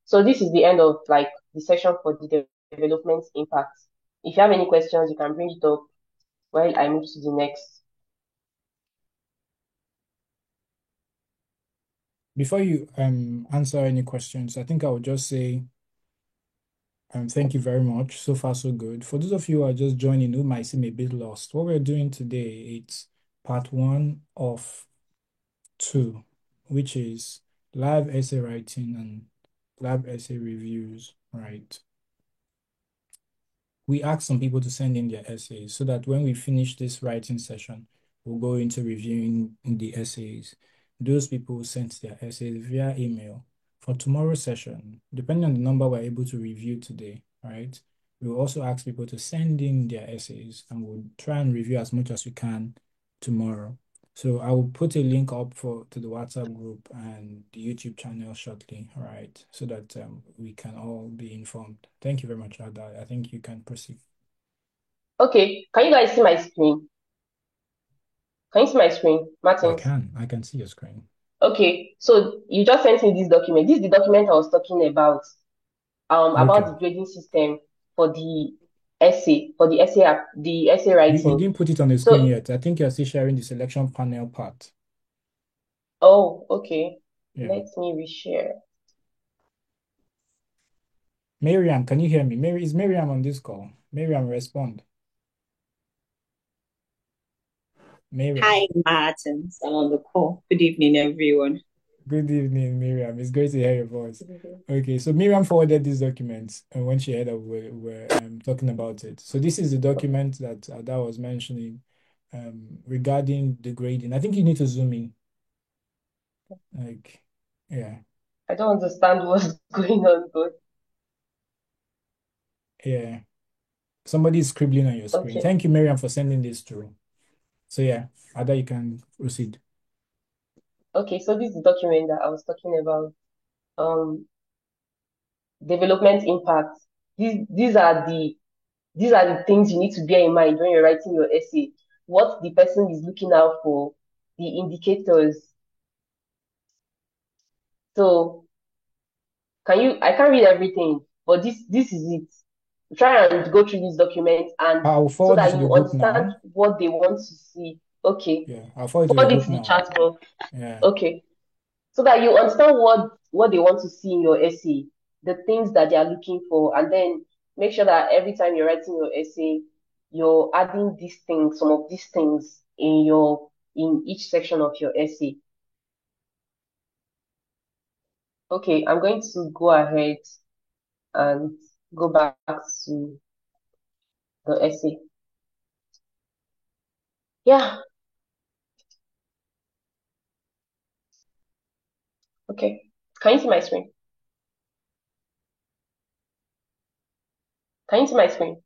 So this is the end of like the section for the development impact. If you have any questions, you can bring it up while I move to the next. Before you answer any questions, I think I would just say thank you very much. So far, so good. For those of you who are just joining who might seem a bit lost, what we're doing today, it's part 1 of 2, which is live essay writing and lab essay reviews, right? We asked some people to send in their essays so that when we finish this writing session, we'll go into reviewing the essays. Those people sent their essays via email. For tomorrow's session, depending on the number we're able to review today, right? We'll also ask people to send in their essays and we'll try and review as much as we can tomorrow. So I will put a link up to the WhatsApp group and the YouTube channel shortly, all right, so that we can all be informed. Thank you very much, Ada. I think you can proceed. Okay, can you guys see my screen? Can you see my screen, Martin? I can see your screen. Okay, so you just sent me this document. This is the document I was talking about the grading system for the essay, the essay You writing. didn't put it on the screen yet. I think you're still sharing the selection panel part. Oh, okay. Yeah. Let me reshare. Miriam, can you hear me? Is Miriam on this call? Miriam, respond. Miriam. Hi, Martin. I'm on the call. Good evening, everyone. Good evening, Miriam. It's great to hear your voice. Okay, so Miriam forwarded these documents when she heard that we're talking about it. So this is the document that Ada was mentioning regarding the grading. I think you need to zoom in. Like, yeah. I don't understand what's going on, but yeah. Somebody is scribbling on your screen. okay. Thank you, Miriam, for sending this through. So yeah, Ada, you can proceed. Okay, so this is the document that I was talking about. Development impact. These are the things you need to bear in mind when you're writing your essay. What the person is looking out for, the indicators. So I can't read everything, but this is it. try and go through these documents and I'll so forward it that to the you group understand now. what they want to see. Okay. Yeah, I'll forward it to the Forward it group to the now. chat box. Yeah. Okay. So that you understand what they want to see in your essay, the things that they are looking for, and then make sure that every time you're writing your essay, you're adding these things, some of these things in each section of your essay. Okay, I'm going to go ahead and go back to the essay. Yeah. Okay. Can you see my screen? Can you see my screen?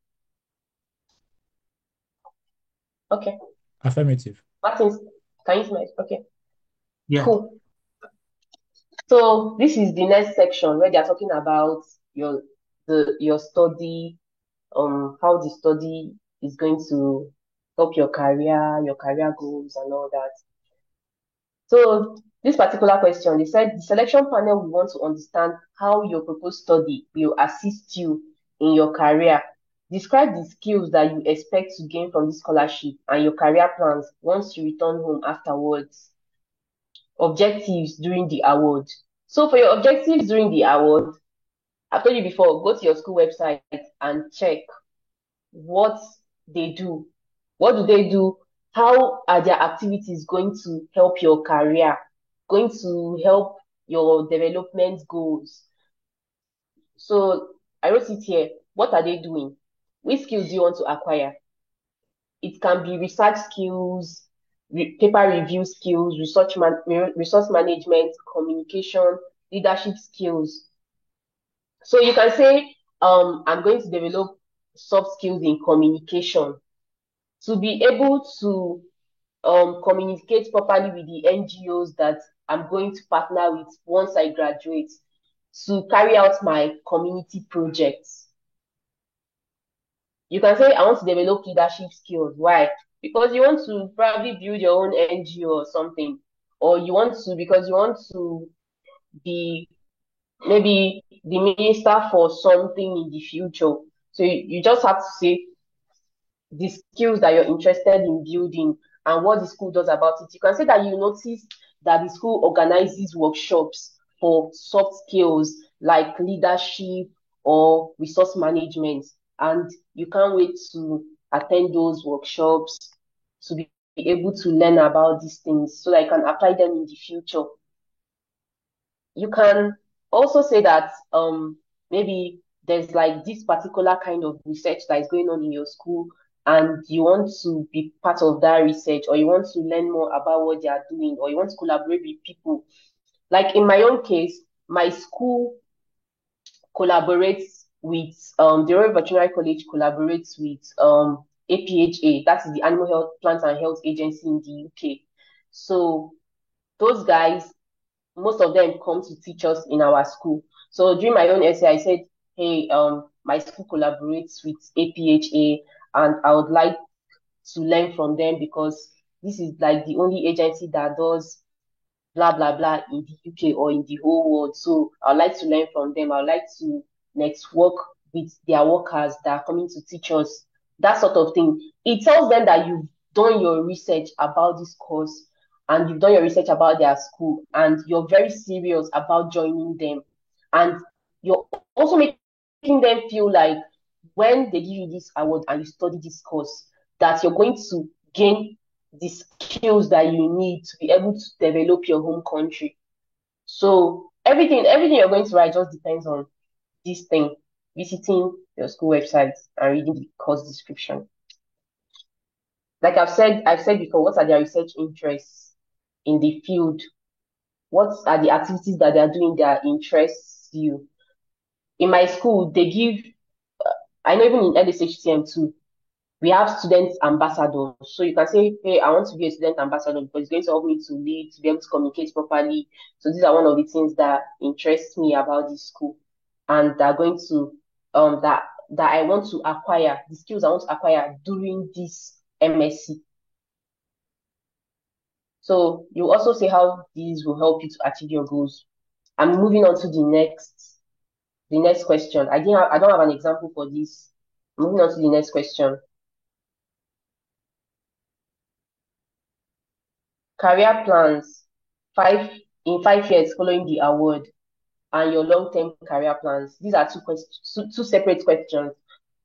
Okay. Affirmative. Martins, can you see my okay? Yeah. Cool. So this is the next section where they're talking about your study, how the study is going to help your career goals and all that. So this particular question, they said the selection panel will want to understand how your proposed study will assist you in your career. Describe the skills that you expect to gain from this scholarship and your career plans once you return home afterwards. Objectives during the award. So for your objectives during the award, I've told you before, go to your school website and check what they do. What do they do? How are their activities going to help your career? Going to help your development goals? So I wrote it here. What are they doing? Which skills do you want to acquire? It can be research skills, paper review skills, resource management, communication, leadership skills. So you can say, I'm going to develop soft skills in communication to be able to communicate properly with the NGOs that I'm going to partner with once I graduate to carry out my community projects. You can say, I want to develop leadership skills. Why? Because you want to probably build your own NGO or something, or because you want to be maybe the minister for something in the future. So you just have to say the skills that you're interested in building and what the school does about it. You can say that you notice that the school organizes workshops for soft skills like leadership or resource management, and you can't wait to attend those workshops to be able to learn about these things so that you can apply them in the future. You can also say that maybe there's like this particular kind of research that is going on in your school and you want to be part of that research, or you want to learn more about what they are doing, or you want to collaborate with people. Like in my own case, my school collaborates with the Royal Veterinary College collaborates with APHA, that is the Animal Health Plant and Health Agency in the UK. So those guys, most of them come to teach us in our school. So during my own essay, I said, hey, my school collaborates with APHA and I would like to learn from them because this is like the only agency that does blah, blah, blah in the UK or in the whole world. So I'd like to learn from them. I'd like to network with their workers that are coming to teach us, that sort of thing. It tells them that you've done your research about this course and you've done your research about their school and you're very serious about joining them. And you're also making them feel like when they give you this award and you study this course, that you're going to gain the skills that you need to be able to develop your home country. So everything you're going to write just depends on this thing, visiting your school website and reading the course description. Like I've said before, what are their research interests in the field? What are the activities that they are doing that interests you? In my school, they give, I know even in LSHTM too, we have student ambassadors. So you can say, hey, I want to be a student ambassador because it's going to help me to lead, to be able to communicate properly. So these are one of the things that interest me about this school and that are going to that I want to acquire, the skills I want to acquire during this MSc. So you also say how these will help you to achieve your goals. I'm moving on to the next question. I don't have an example for this Moving on to the next question. Career plans, in 5 years following the award, and your long-term career plans. These are two separate questions,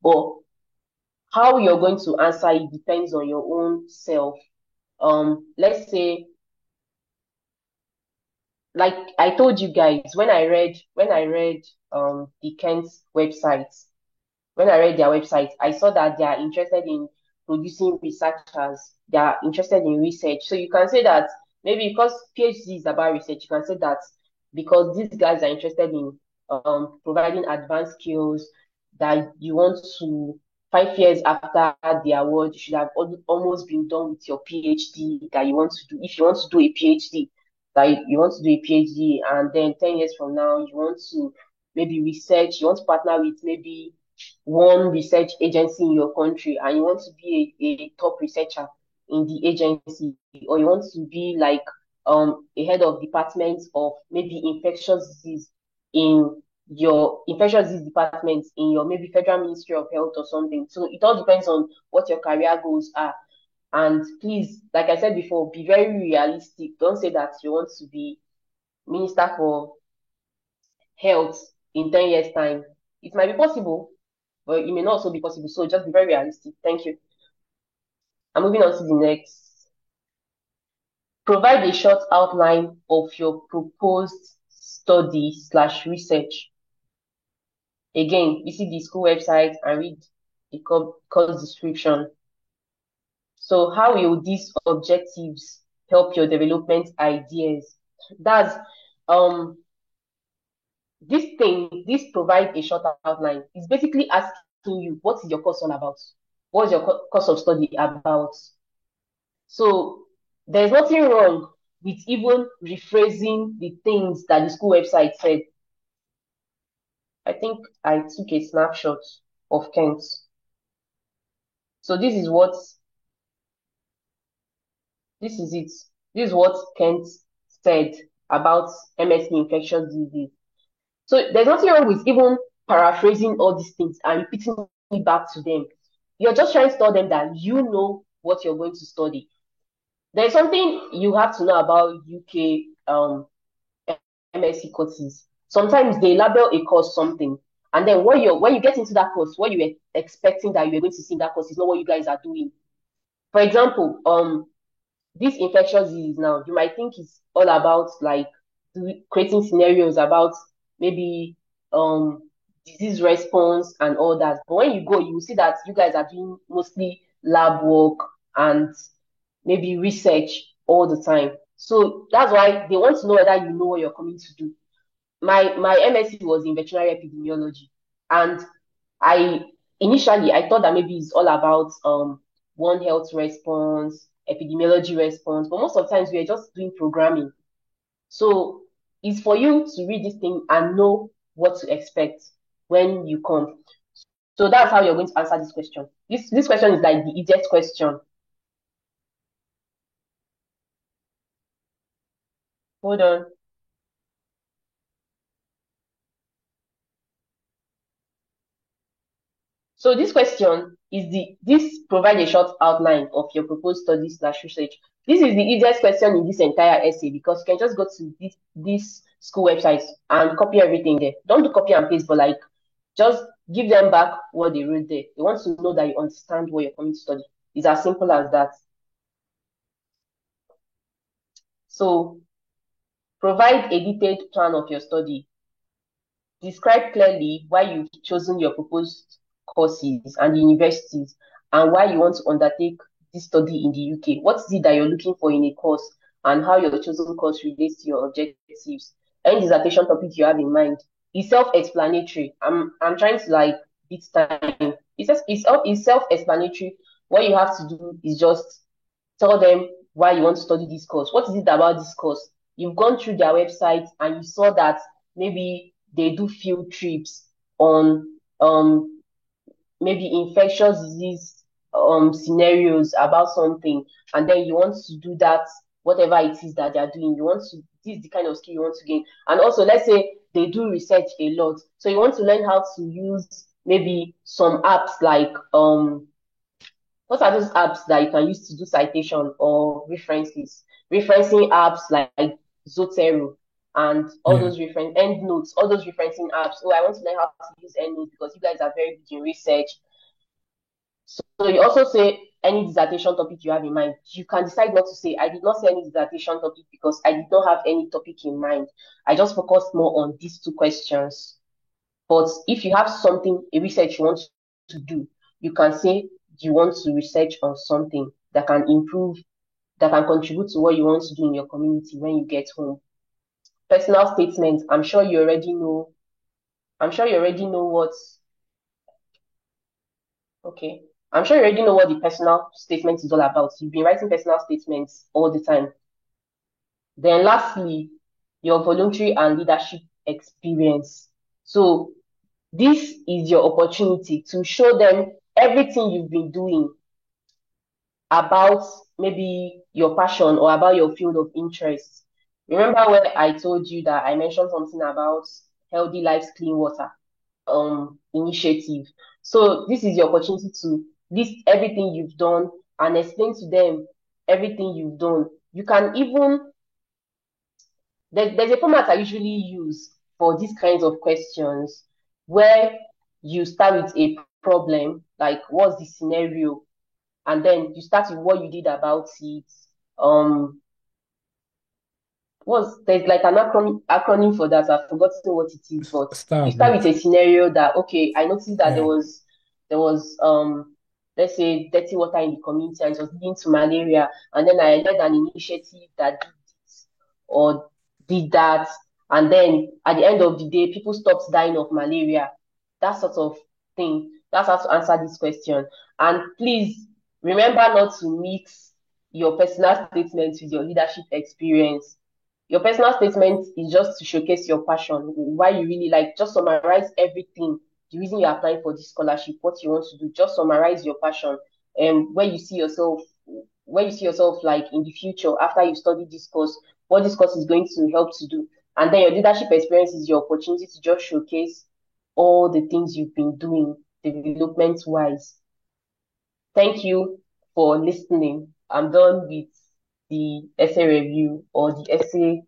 but how you're going to answer it depends on your own self. Let's say, like I told you guys, when I read the Kent's website, when I read their website, I saw that they are interested in producing researchers. They are interested in research. So you can say that maybe because PhD is about research, you can say that because these guys are interested in providing advanced skills, that you want to 5 years after the award, you should have almost been done with your PhD that you want to do. If you want to do a PhD, that you want to do a PhD, and then 10 years from now, you want to maybe research, you want to partner with maybe one research agency in your country, and you want to be a top researcher in the agency, or you want to be like a head of department of maybe infectious disease in your infectious disease department in your maybe Federal Ministry of Health or something. So it all depends on what your career goals are. And please, like I said before, be very realistic. Don't say that you want to be Minister for Health in 10 years' time. It might be possible, but it may not also be possible. So just be very realistic. Thank you. I'm moving on to the next. Provide a short outline of your proposed study/research. Again, visit the school website and read the course description. So how will these objectives help your development ideas? That's this provide a short outline. It's basically asking you, what is your course all about? What's your course of study about? So there's nothing wrong with even rephrasing the things that the school website said. I think I took a snapshot of Kent. So this is it. This is what Kent said about MSc infectious disease. So there's nothing wrong with even paraphrasing all these things and repeating it back to them. You're just trying to tell them that you know what you're going to study. There's something you have to know about UK MSc courses. Sometimes they label a course something, and then when you get into that course, what you were expecting that you were going to see in that course is not what you guys are doing. For example, this infectious disease now, you might think it's all about like creating scenarios about maybe disease response and all that. But when you go, you will see that you guys are doing mostly lab work and maybe research all the time. So that's why they want to know whether you know what you're coming to do. My MSc was in veterinary epidemiology, and initially I thought that maybe it's all about One Health response, epidemiology response, but most of the times we are just doing programming. So it's for you to read this thing and know what to expect when you come. So that's how you're going to answer this question. This question is like the easiest question. Hold on. So this question is this provide a short outline of your proposed study/research. This is the easiest question in this entire essay because you can just go to this school website and copy everything there. Don't do copy and paste, but like just give them back what they wrote there. They want to know that you understand what you're coming to study. It's as simple as that. So provide a detailed plan of your study. Describe clearly why you've chosen your proposed courses and the universities and why you want to undertake this study in the UK. What is it that you're looking for in a course and how your chosen course relates to your objectives? Any dissertation topic you have in mind is self-explanatory. I'm trying to like beat time. It's self-explanatory. What you have to do is just tell them why you want to study this course. What is it about this course? You've gone through their website and you saw that maybe they do field trips on maybe infectious disease scenarios about something, and then you want to do that, whatever it is that they're doing. This is the kind of skill you want to gain. And also, let's say they do research a lot, so you want to learn how to use maybe some apps like what are those apps that you can use to do citation or references? Referencing apps like Zotero and all Yeah. those EndNotes, all those referencing apps. Oh, I want to learn how to use EndNotes because you guys are very big in research. So you also say any dissertation topic you have in mind. You can decide not to say, I did not say any dissertation topic because I did not have any topic in mind. I just focused more on these two questions. But if you have something, a research you want to do, you can say you want to research on something that can improve, that can contribute to what you want to do in your community when you get home. Personal statement, I'm sure you already know. Okay. I'm sure you already know what the personal statement is all about. You've been writing personal statements all the time. Then lastly, your voluntary and leadership experience. So this is your opportunity to show them everything you've been doing about maybe your passion or about your field of interest. Remember when I told you that I mentioned something about Healthy Lives Clean Water initiative. So this is your opportunity to list everything you've done and explain to them everything you've done. You can even there's a format I usually use for these kinds of questions where you start with a problem, like what's the scenario, and then you start with what you did about it. Um, there's like an acronym for that. I've forgotten what it is, but you Start start with with. a scenario that okay, I noticed that Yeah. there was let's say dirty water in the community and it was leading to malaria, and then I led an initiative that did this or did that, and then at the end of the day, people stopped dying of malaria. That sort of thing. That's how to answer this question. And please remember not to mix your personal statements with your leadership experience. Your personal statement is just to showcase your passion, why you really like, just summarize everything, the reason you're applying for this scholarship, what you want to do, just summarize your passion and where you see yourself like in the future after you study this course, what this course is going to help to do. And then your leadership experience is your opportunity to just showcase all the things you've been doing development wise. Thank you for listening. I'm done with the essay review or the essay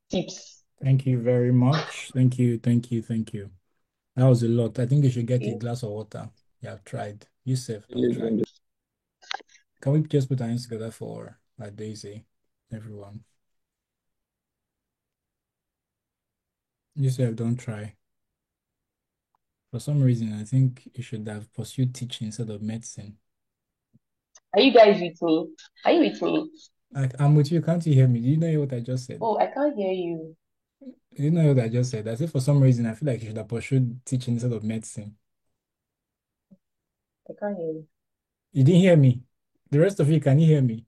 tips. Thank you very much. Thank you. Thank you. Thank you. That was a lot. I think you should get a glass of water. Yeah, I've tried. Yusuf, have tried. Can we just put our hands together for Daisy, everyone? Yusuf, don't try. For some reason, I think you should have pursued teaching instead of medicine. Are you guys with me? Are you with me? I'm with you. Can't you hear me? Do you know what I just said? Oh, I can't hear you. Do you know what I just said? I said for some reason, I feel like you should have pursued teaching instead of medicine. I can't hear you. You didn't hear me. The rest of you, can you hear me?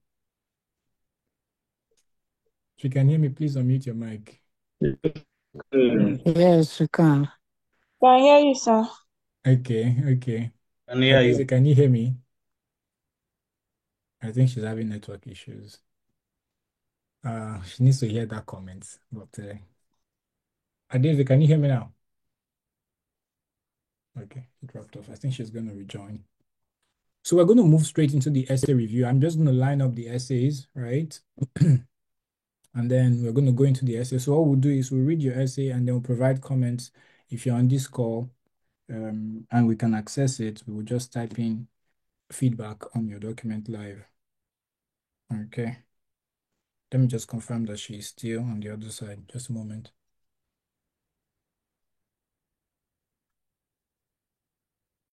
If you can hear me, please unmute your mic. Yes, you can. Can hear you, sir. Okay, okay. Can hear you. Adeze, can you hear me? I think she's having network issues. She needs to hear that comment. But Adeze, can you hear me now? Okay, she dropped off. I think she's going to rejoin. So we're going to move straight into the essay review. I'm just going to line up the essays, right? And then we're going to go into the essay. So what we'll do is we'll read your essay and then we'll provide comments. If you're on this call and we can access it, we will just type in feedback on your document live. Okay. Let me just confirm that she's still on the other side. Just a moment.